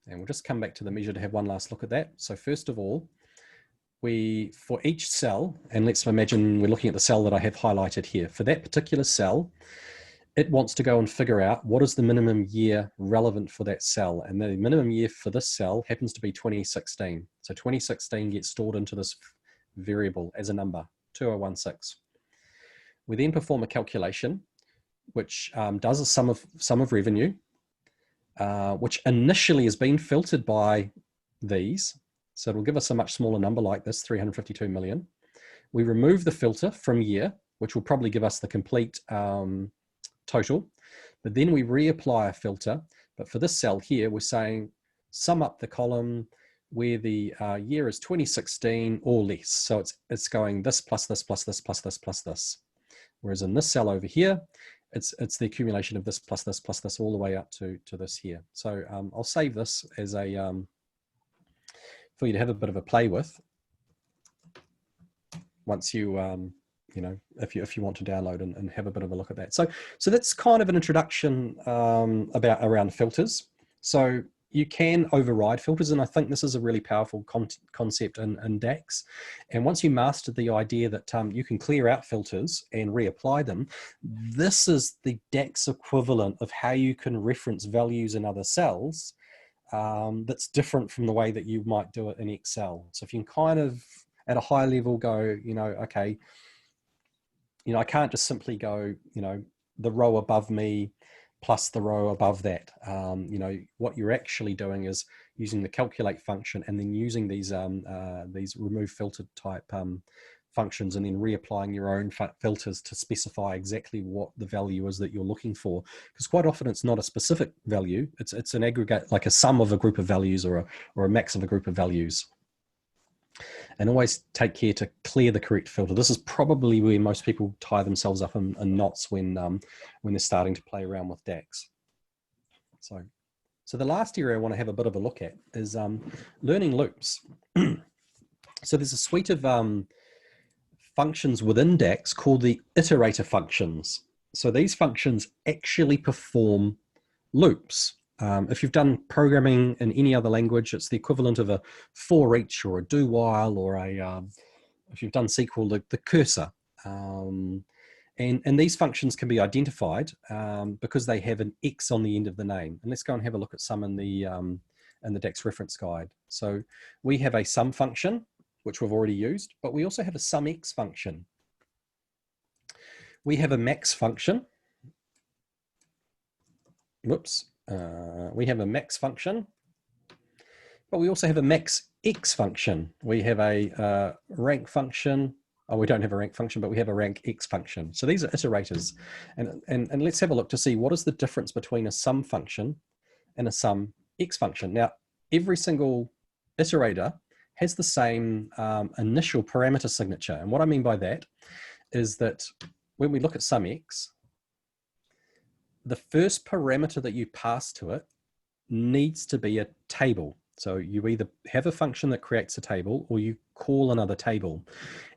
And we'll just come back to the measure to have one last look at that. So first of all, for each cell, and let's imagine we're looking at the cell that I have highlighted here. For that particular cell, it wants to go and figure out what is the minimum year relevant for that cell. And the minimum year for this cell happens to be 2016. So 2016 gets stored into this variable as a number, 2016. We then perform a calculation, which does a sum of revenue, which initially has been filtered by these. So it'll give us a much smaller number like this, 352 million. We remove the filter from year, which will probably give us the complete total. But then we reapply a filter. But for this cell here, we're saying sum up the column where the year is 2016 or less. So it's going this plus this plus this plus this plus this. Whereas in this cell over here, it's the accumulation of this plus this plus this all the way up to this here. So I'll save this as a for you to have a bit of a play with once you you know, if you want to download and have a bit of a look at that. So that's kind of an introduction around filters. So you can override filters, and I think this is a really powerful concept in DAX. And once you master the idea that you can clear out filters and reapply them, this is the DAX equivalent of how you can reference values in other cells that's different from the way that you might do it in Excel. So if you can kind of, at a high level, go, you know, okay, you know, I can't just simply go, you know, the row above me plus the row above that. You know, what you're actually doing is using the calculate function and then using these remove filter type functions, and then reapplying your own filters to specify exactly what the value is that you're looking for. Because quite often it's not a specific value; it's an aggregate, like a sum of a group of values or a max of a group of values. And always take care to clear the correct filter. This is probably where most people tie themselves up in knots when they're starting to play around with DAX. So the last area I want to have a bit of a look at is learning loops. So there's a suite of functions within DAX called the iterator functions. So these functions actually perform loops. If you've done programming in any other language, it's the equivalent of a for each or a do while, or if you've done SQL, the cursor. And these functions can be identified because they have an X on the end of the name. And let's go and have a look at some in the DAX reference guide. So we have a sum function, which we've already used, but we also have a sum X function. We have a max function. Whoops. We have a max function, but we also have a max X function. We have a rank function. Oh, we don't have a rank function, but we have a rank X function. So these are iterators. And let's have a look to see what is the difference between a sum function and a sum X function. Now, every single iterator has the same initial parameter signature. And what I mean by that is that when we look at sum X, the first parameter that you pass to it needs to be a table. So you either have a function that creates a table or you call another table.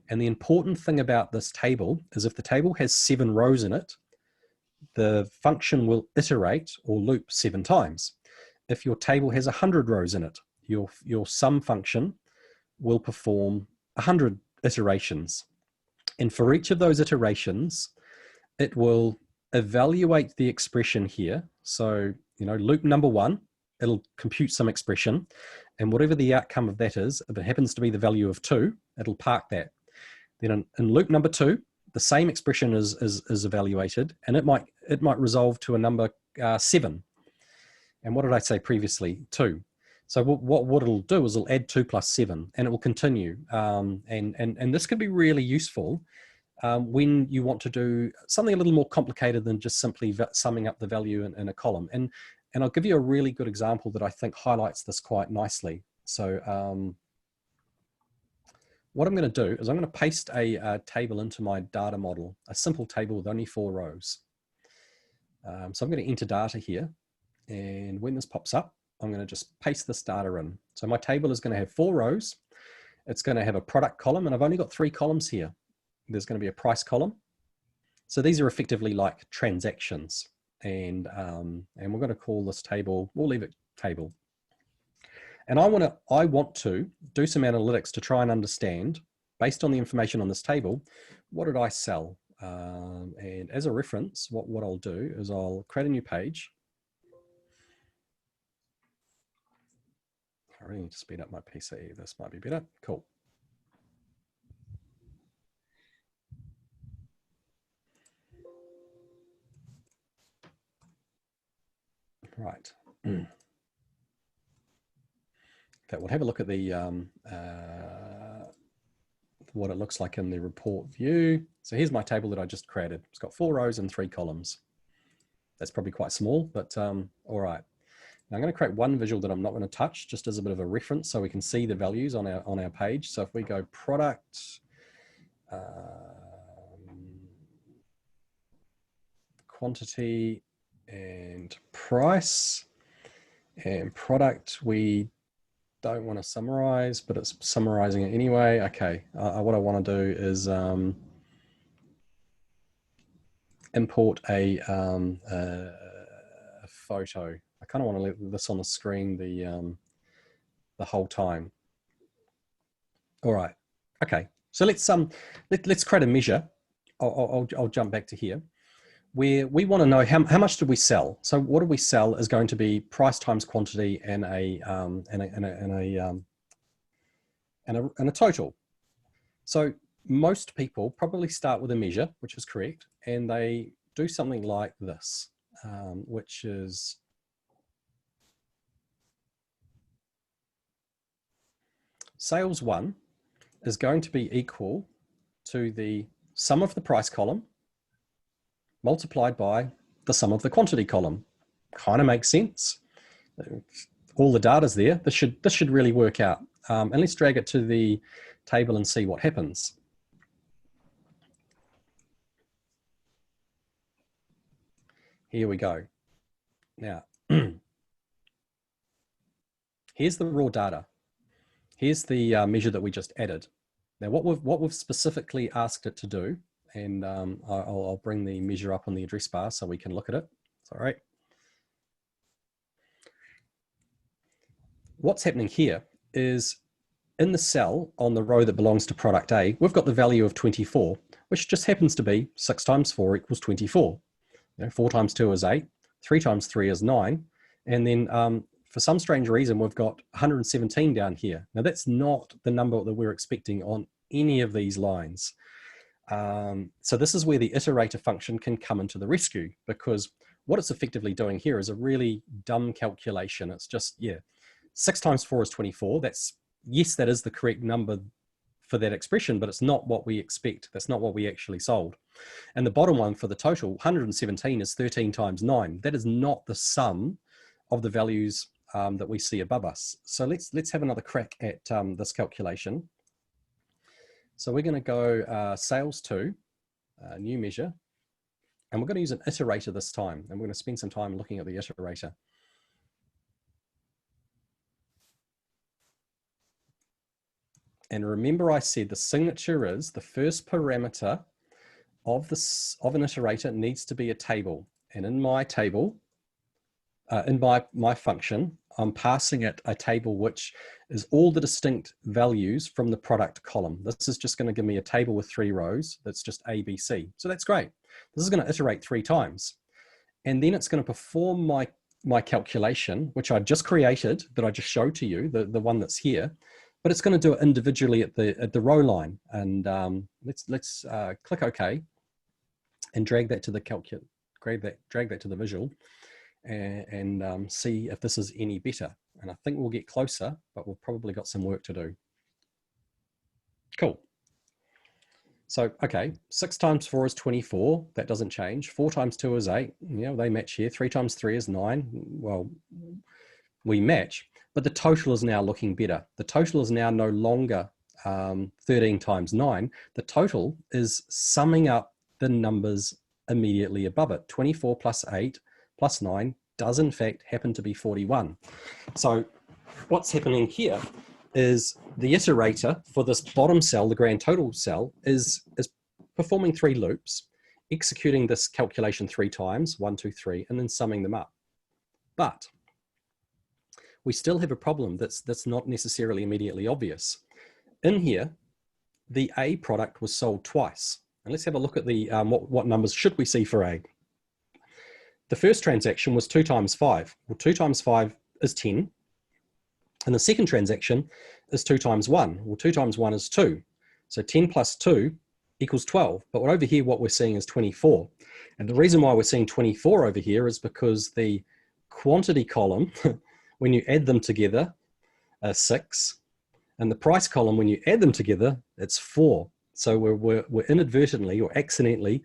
And the important thing about this table is if the table has 7 rows in it, the function will iterate or loop 7 times. If your table has 100 rows in it, your sum function will perform 100 iterations. And for each of those iterations, it will evaluate the expression here. So, loop number 1, it'll compute some expression. And whatever the outcome of that is, if it happens to be the value of 2, it'll park that. Then in loop number 2, the same expression is evaluated, and it might resolve to a number 7. And what did I say previously? 2. So what it'll do is it'll add 2 plus 7, and it will continue. And this can be really useful when you want to do something a little more complicated than just simply summing up the value in a column. And I'll give you a really good example that I think highlights this quite nicely. So what I'm going to do is I'm going to paste a table into my data model, a simple table with only 4 rows. So I'm going to enter data here. And when this pops up, I'm going to just paste this data in. So my table is going to have 4 rows. It's going to have a product column, and I've only got 3 columns here. There's going to be a price column. So these are effectively like transactions. And we're going to call this table, we'll leave it table. And I want to do some analytics to try and understand, based on the information on this table, what did I sell? And as a reference, what I'll do is I'll create a new page. I really need to speed up my PC. This might be better. Cool. Right. Okay, we'll have a look at the what it looks like in the report view. So here's my table that I just created. It's got 4 rows and 3 columns. That's probably quite small, but all right. Now I'm going to create one visual that I'm not going to touch, just as a bit of a reference, so we can see the values on our page. So if we go product, quantity, and price, and product, we don't want to summarize, but it's summarizing it anyway. Okay, what I want to do is import a photo. I kind of want to let this on the screen the whole time. All right. Okay. So let's create a measure. I'll jump back to here, where we want to know how much did we sell. So what did we sell is going to be price times quantity and a total. So most people probably start with a measure, which is correct, and they do something like this, which is sales 1 is going to be equal to the sum of the price column multiplied by the sum of the quantity column. Kind of makes sense. All the data's there. This should really work out. And let's drag it to the table and see what happens. Here we go. Now, here's the raw data. Here's the measure that we just added. Now, what we've specifically asked it to do, and I'll bring the measure up on the address bar so we can look at it. It's all right. What's happening here is in the cell on the row that belongs to product A, we've got the value of 24, which just happens to be 6 times 4 equals 24. 4 times 2 is 8, 3 times 3 is 9, and then for some strange reason, we've got 117 down here. Now, that's not the number that we're expecting on any of these lines. So this is where the iterator function can come into the rescue, because what it's effectively doing here is a really dumb calculation. It's just, 6 times 4 is 24. Yes, that is the correct number for that expression, but it's not what we expect. That's not what we actually sold. And the bottom one for the total, 117, is 13 times 9. That is not the sum of the values that we see above us. So let's have another crack at this calculation. So we're going to go sales to new measure, and we're going to use an iterator this time, and we're going to spend some time looking at the iterator. And remember, I said the signature is the first parameter of an iterator needs to be a table. And in my table, in my function, I'm passing it a table which is all the distinct values from the product column. This is just going to give me a table with 3 rows. That's just A, B, C. So that's great. This is going to iterate 3 times. And then it's going to perform my calculation, which I just created, that I just showed to you, the one that's here. But it's going to do it individually at the row line. And let's click OK and drag that to the drag that to the visual, and see if this is any better. And I think we'll get closer, but we've probably got some work to do. Cool. So, okay, 6 times 4 is 24. That doesn't change. 4 times 2 is 8. You know, they match here. 3 times 3 is 9. Well, we match, but the total is now looking better. The total is now no longer 13 times 9. The total is summing up the numbers immediately above it. 24 plus 8 plus 9 does in fact happen to be 41. So what's happening here is the iterator for this bottom cell, the grand total cell, is performing 3 loops, executing this calculation 3 times, 1, 2, 3, and then summing them up. But we still have a problem that's not necessarily immediately obvious. In here, the A product was sold twice. And let's have a look at the what numbers should we see for A. The first transaction was 2 times 5. Well, 2 times 5 is 10. And the second transaction is 2 times 1. Well, 2 times 1 is 2. So 10 plus 2 equals 12. But over here, what we're seeing is 24. And the reason why we're seeing 24 over here is because the quantity column, when you add them together, are 6. And the price column, when you add them together, it's 4. So we're inadvertently or accidentally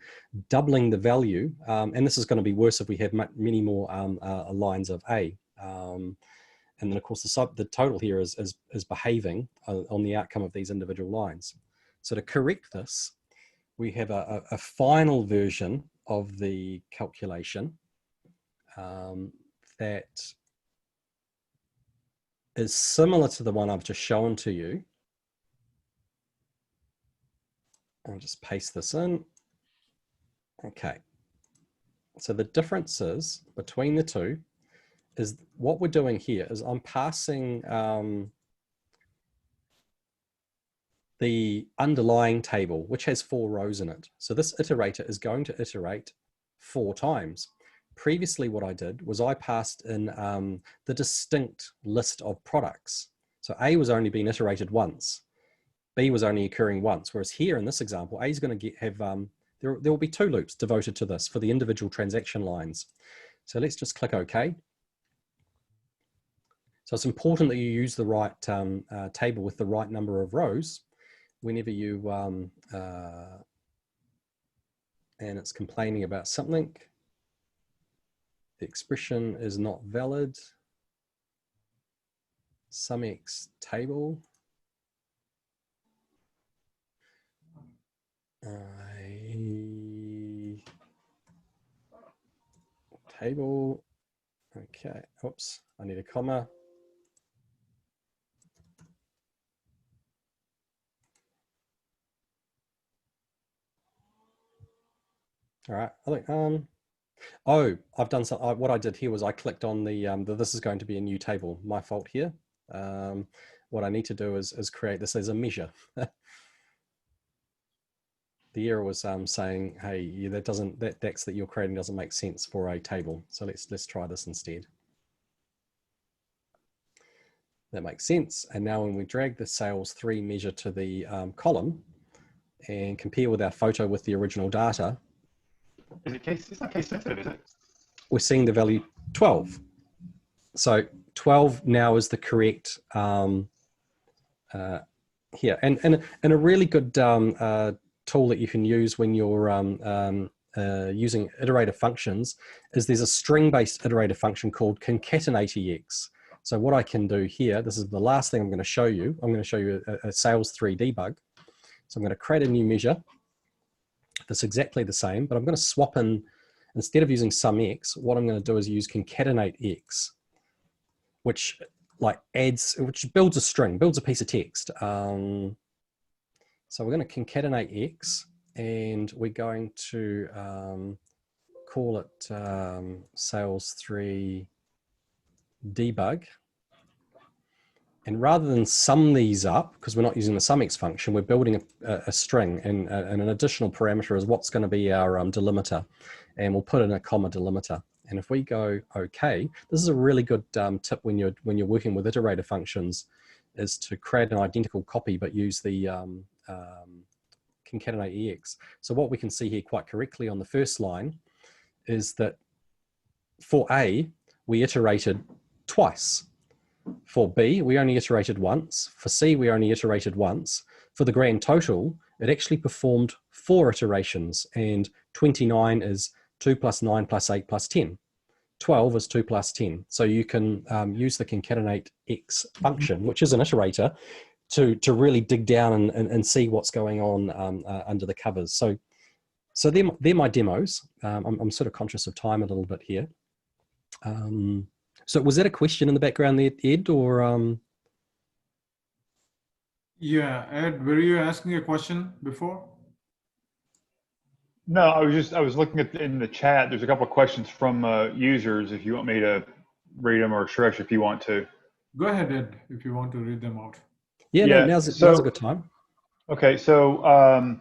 doubling the value. And this is going to be worse if we have many more lines of A. And then, of course, the total here is behaving on the outcome of these individual lines. So to correct this, we have a final version of the calculation that is similar to the one I've just shown to you. I'll just paste this in. Okay. So the differences between the two is what we're doing here is I'm passing the underlying table, which has 4 rows in it. So this iterator is going to iterate 4 times. Previously, what I did was I passed in the distinct list of products. So A was only being iterated once. B was only occurring once, whereas here in this example, A is going to have, there will be 2 loops devoted to this for the individual transaction lines. So let's just click OK. So it's important that you use the right table with the right number of rows whenever you, and it's complaining about something. The expression is not valid. SumX table. Table. Okay. Oops. I need a comma. All right. I think. Oh, I've done some. What I did here was I clicked on the this is going to be a new table. My fault here. What I need to do is create this as a measure. The error was saying, hey, that DAX that you're creating doesn't make sense for a table. So let's try this instead. That makes sense. And now when we drag the sales 3 measure to the column and compare with our photo with the original data, it's not case sensitive, is it? We're seeing the value 12. So 12 now is the correct here. And a really good tool that you can use when you're using iterator functions is there's a string-based iterator function called concatenate-ex. So what I can do here, this is the last thing I'm going to show you. I'm going to show you a sales 3 debug. So I'm going to create a new measure that's exactly the same, but I'm going to swap in, instead of using sum X, what I'm going to do is use concatenate X, which builds a string, builds a piece of text. So we're going to concatenate X, and we're going to call it sales 3 debug. And rather than sum these up, because we're not using the sumX function, we're building a string, and an additional parameter is what's going to be our delimiter. And we'll put in a comma delimiter. And if we go OK, this is a really good tip when you're working with iterator functions, is to create an identical copy but use the concatenate EX. So what we can see here quite correctly on the first line is that for A, we iterated twice. For B, we only iterated once. For C, we only iterated once. For the grand total, it actually performed 4 iterations, and 29 is 2 plus 9 plus 8 plus 10. 12 is 2 plus 10. So you can use the concatenate X function, which is an iterator, to really dig down and see what's going on under the covers. So they're my demos. I'm sort of conscious of time a little bit here. So was that a question in the background there, Ed, or? Yeah, Ed, were you asking a question before? No, I was looking at in the chat. There's a couple of questions from users. If you want me to read them, or Suresh, if you want to. Go ahead, Ed, if you want to read them out. Yeah, no, now's a good time. Okay, so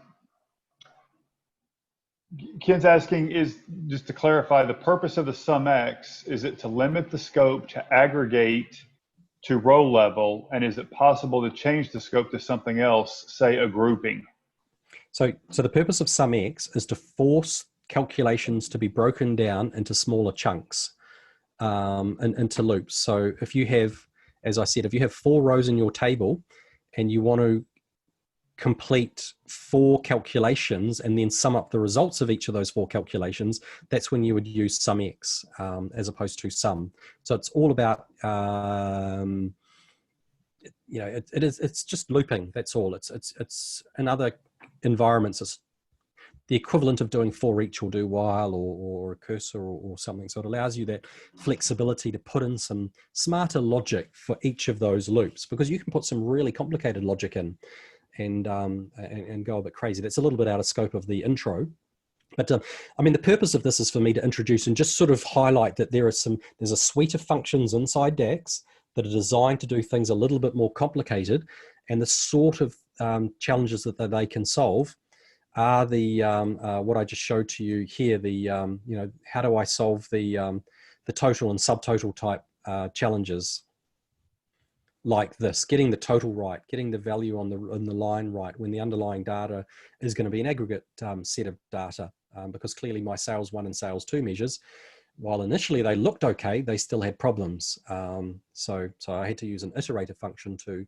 Ken's asking, is just to clarify, the purpose of the sumX, is it to limit the scope to aggregate to row level, and is it possible to change the scope to something else, say a grouping? So the purpose of sumX is to force calculations to be broken down into smaller chunks, and into loops. So if you have, as I said, if you have 4 rows in your table and you want to complete 4 calculations and then sum up the results of each of those 4 calculations, that's when you would use sumX as opposed to sum. So it's all about, it's just looping. That's all. It's in other environments, it's the equivalent of doing for each or do while or a cursor or something. So it allows you that flexibility to put in some smarter logic for each of those loops, because you can put some really complicated logic in and go a bit crazy. That's a little bit out of scope of the intro. But I mean, the purpose of this is for me to introduce and just sort of highlight that there's a suite of functions inside DAX that are designed to do things a little bit more complicated, and the sort of challenges that they can solve are the what I just showed to you here. The how do I solve the total and subtotal type challenges like this, getting the total right, getting the value on the line right when the underlying data is going to be an aggregate set of data, because clearly my sales 1 and sales 2 measures, while initially they looked okay, they still had problems. So I had to use an iterator function to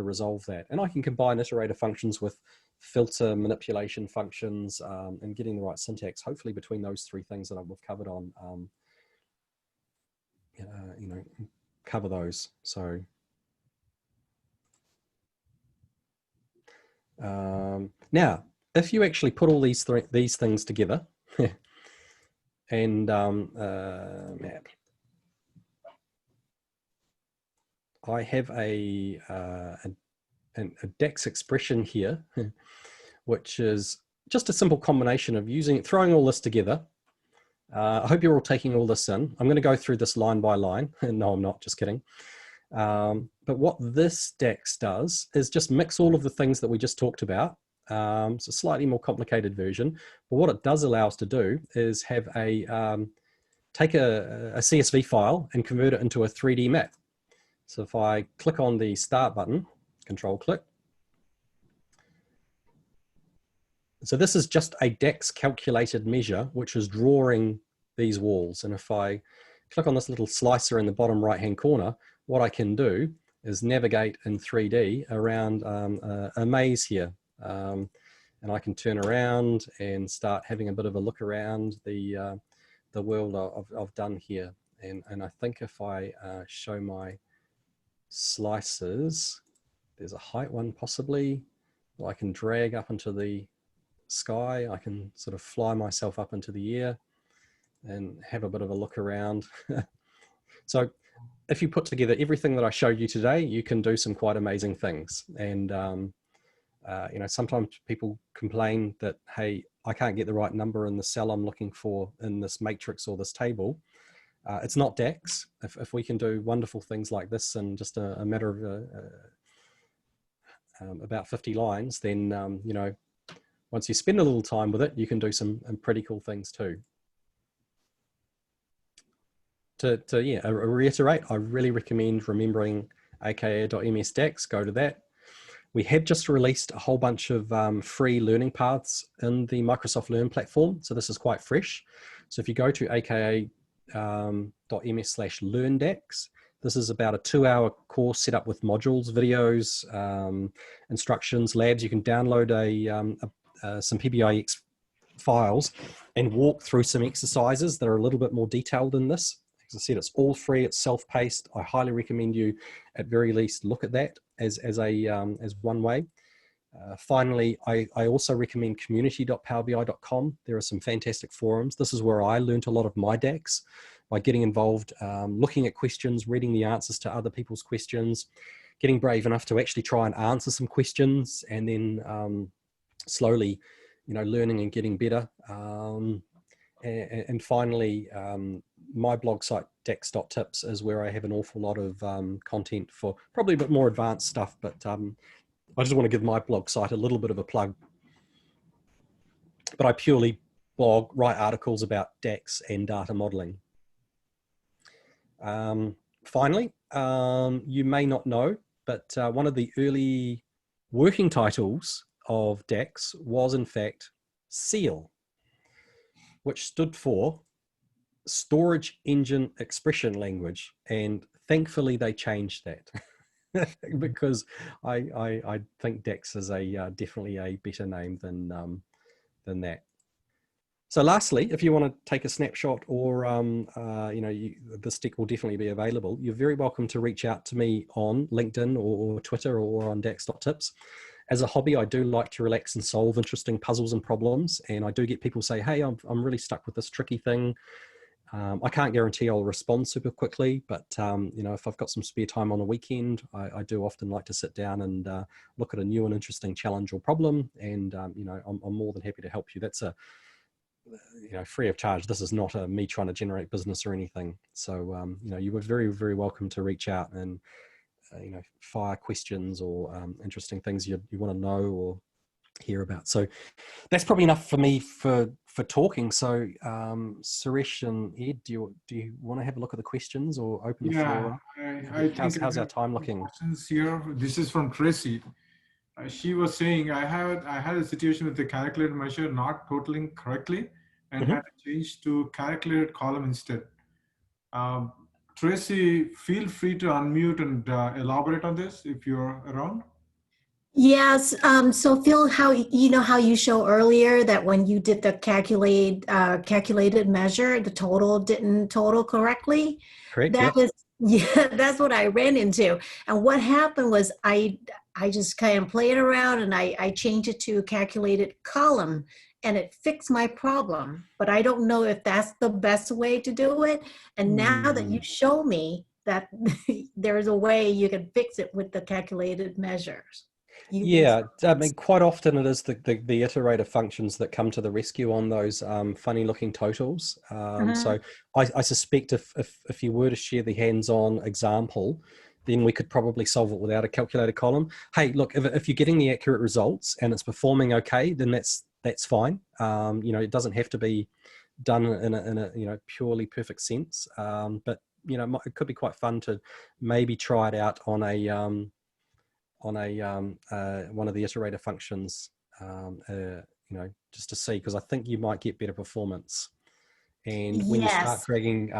resolve that. And I can combine iterator functions with filter manipulation functions, and getting the right syntax, hopefully between those 3 things that we've covered on, cover those. So now, if you actually put all these things together and map, I have a DAX expression here, which is just a simple combination of throwing all this together. I hope you're all taking all this in. I'm going to go through this line by line. No, I'm not, just kidding. But what this DAX does is just mix all of the things that we just talked about. It's a slightly more complicated version, but what it does allow us to do is have take a CSV file and convert it into a 3D map. So if I click on the start button, control click. So this is just a DAX calculated measure, which is drawing these walls. And if I click on this little slicer in the bottom right-hand corner, what I can do is navigate in 3D around a maze here. And I can turn around and start having a bit of a look around the world I've done here. And I think if I show my slices. There's a height one possibly. I can drag up into the sky. I can sort of fly myself up into the air and have a bit of a look around. So if you put together everything that I showed you today, you can do some quite amazing things. And, you know, sometimes people complain that, hey, I can't get the right number in the cell I'm looking for in this matrix or this table. It's not DAX. If we can do wonderful things like this in just a matter of about 50 lines, then, you know, once you spend a little time with it, you can do some pretty cool things too. To yeah, reiterate, I really recommend remembering aka.ms DAX, go to that. We have just released a whole bunch of free learning paths in the Microsoft Learn platform. So this is quite fresh. So if you go to aka.ms/learndax, this is about a 2-hour course set up with modules, videos, instructions, labs. You can download some PBIX files and walk through some exercises that are a little bit more detailed than this. As I said, it's all free, it's self-paced. I highly recommend you at very least look at that as one way. Finally, I also recommend community.powerbi.com. There are some fantastic forums. This is where I learned a lot of my DAX by getting involved, looking at questions, reading the answers to other people's questions, getting brave enough to actually try and answer some questions, and then slowly, you know, learning and getting better. And finally, my blog site, dax.tips, is where I have an awful lot of content for probably a bit more advanced stuff, but I just want to give my blog site a little bit of a plug. But I purely blog, write articles about DAX and data modeling. Finally, you may not know, but one of the early working titles of DAX was in fact SEAL, which stood for Storage Engine Expression Language. And thankfully they changed that because I think DAX is definitely a better name than that. So lastly, if you want to take a snapshot or, you know, this deck will definitely be available, you're very welcome to reach out to me on LinkedIn or Twitter or on dax.tips. As a hobby, I do like to relax and solve interesting puzzles and problems. And I do get people say, hey, I'm really stuck with this tricky thing. I can't guarantee I'll respond super quickly, but you know, if I've got some spare time on a weekend, I do often like to sit down and look at a new and interesting challenge or problem. And you know, I'm more than happy to help you. That's you know, free of charge. This is not me trying to generate business or anything. So you know, you were very, very welcome to reach out and you know, fire questions or interesting things you want to know or hear about. So that's probably enough for me for talking. So Suresh and Ed, do you want to have a look at the questions or open the floor up? I think how's our time looking? Questions here. This is from Tracy. She was saying I had a situation with the calculated measure not totaling correctly and had to change to calculated column instead. Tracy, feel free to unmute and elaborate on this if you're around. Yes. So Phil, how you show earlier that when you did the calculated measure, the total didn't total correctly. Correct. That yep. Yeah, that's what I ran into. And what happened was I just kind of played around and I changed it to calculated column and it fixed my problem. But I don't know if that's the best way to do it. And now that you show me that there's a way you can fix it with the calculated measures. Yeah, I mean, quite often it is the iterative functions that come to the rescue on those funny looking totals. So I suspect if you were to share the hands-on example, then we could probably solve it without a calculated column. Hey, look, if you're getting the accurate results and it's performing okay, then that's fine. You know, it doesn't have to be done in a you know, purely perfect sense. But you know, it could be quite fun to maybe try it out on a one of the iterator functions, you know, just to see, because I think you might get better performance. And when you start dragging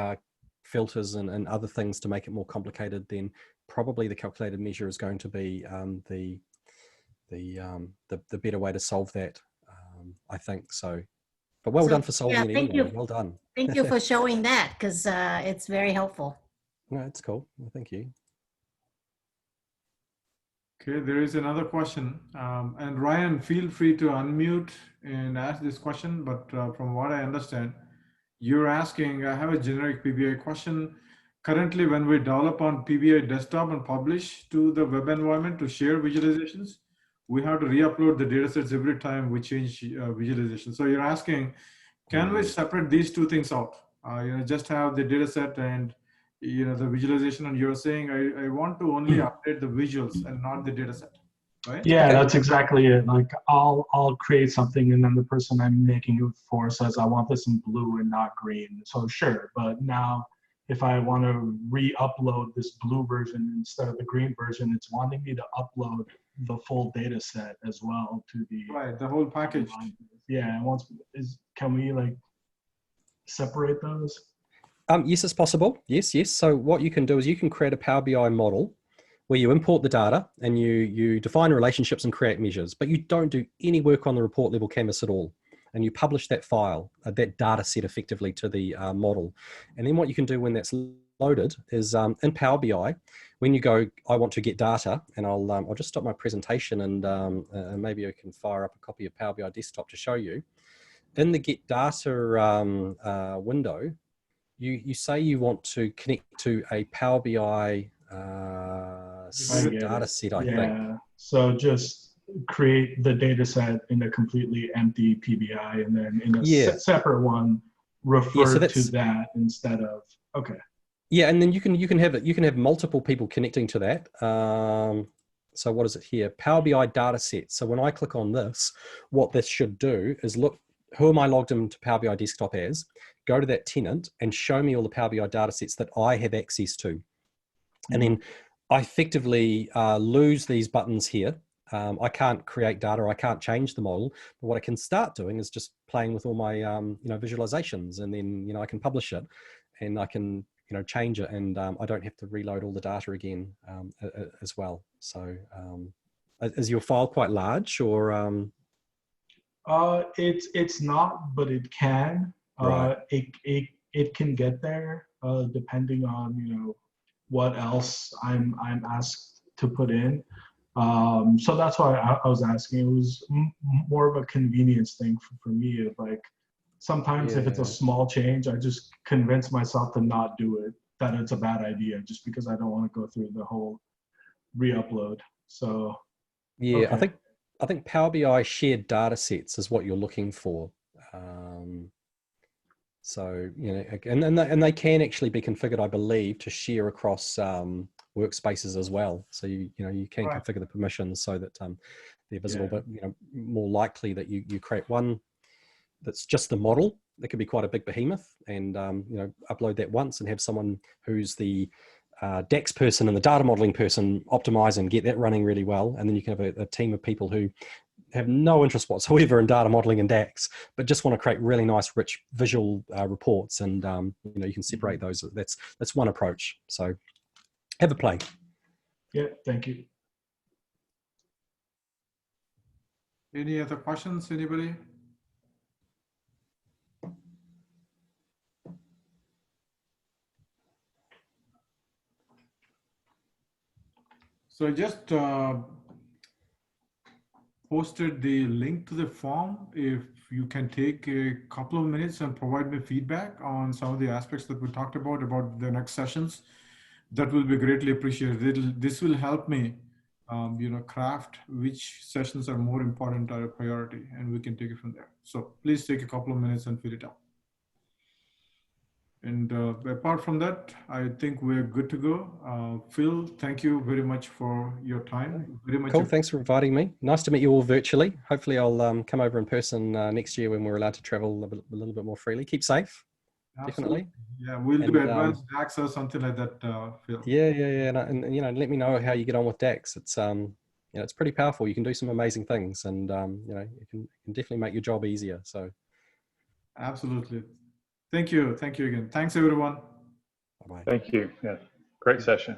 filters and other things to make it more complicated, then probably the calculated measure is going to be the better way to solve that. I think so. But well done for solving it anyway. Well done. Thank you for showing that, because it's very helpful. No, it's cool. Well, thank you. Okay, there is another question. And Ryan, feel free to unmute and ask this question. But from what I understand, you're asking, I have a generic PBI question. Currently, when we develop on PBI desktop and publish to the web environment to share visualizations, we have to re-upload the datasets every time we change visualization. So you're asking, can we separate these two things out? Just have the dataset and the visualization, and you're saying I want to only update the visuals and not the dataset, right? Yeah, Okay. that's exactly it. Like I'll create something and then the person I'm making it for says I want this in blue and not green. So sure, but now if I want to re-upload this blue version instead of the green version, it's wanting me to upload the full data set as well to the Right, the whole package. Yeah, and can we like separate those? Yes, it's possible. Yes. So what you can do is you can create a Power BI model where you import the data and you define relationships and create measures, but you don't do any work on the report level canvas at all. And you publish that file, that data set effectively to the model. And then what you can do when that's loaded is in Power BI, when you go, I want to get data, and I'll just stop my presentation and maybe I can fire up a copy of Power BI desktop to show you. In the get data window, you say you want to connect to a Power BI data set, I think. So just create the data set in a completely empty PBI and then in a separate one refer to that instead of, okay. Yeah, and then you can have multiple people connecting to that. So what is it here? Power BI data set. So when I click on this, what this should do is look, who am I logged into Power BI desktop as? Go to that tenant and show me all the Power BI data sets that I have access to. And then I effectively lose these buttons here. I can't create data, I can't change the model, but what I can start doing is just playing with all my visualizations, and then I can publish it and I can change it, and I don't have to reload all the data again as well. So is your file quite large, or it's not, but it can. Right. It can get there depending on what else I'm asked to put in. So that's why I was asking. It was more of a convenience thing for me. Of like sometimes if it's a small change, I just convince myself to not do it, that it's a bad idea, just because I don't want to go through the whole re-upload. So yeah, okay. I think Power BI shared data sets is what you're looking for. So and they can actually be configured, I believe, to share across workspaces as well. So you can configure the permissions so that they're visible, but more likely that you create one that's just the model. That could be quite a big behemoth, and upload that once and have someone who's the DAX person and the data modeling person optimize and get that running really well. And then you can have a team of people who have no interest whatsoever in data modeling and DAX, but just want to create really nice, rich visual reports. And you can separate those. That's one approach. So have a play. Yeah, thank you. Any other questions, anybody? So I just posted the link to the form. If you can take a couple of minutes and provide me feedback on some of the aspects that we talked about the next sessions, that will be greatly appreciated. This will help me, craft which sessions are more important or a priority, and we can take it from there. So please take a couple of minutes and fill it out. And apart from that, I think we're good to go. Phil, thank you very much for your time. Very much. Cool. Thanks for inviting me. Nice to meet you all virtually. Hopefully I'll come over in person next year when we're allowed to travel a little bit more freely. Keep safe. Absolutely. Definitely. Yeah, we'll do advanced DAX or something like that, Phil. Yeah. And let me know how you get on with DAX. It's it's pretty powerful. You can do some amazing things, and you can definitely make your job easier. So absolutely. Thank you again. Thanks everyone. Bye-bye. Thank you. Yeah, great session.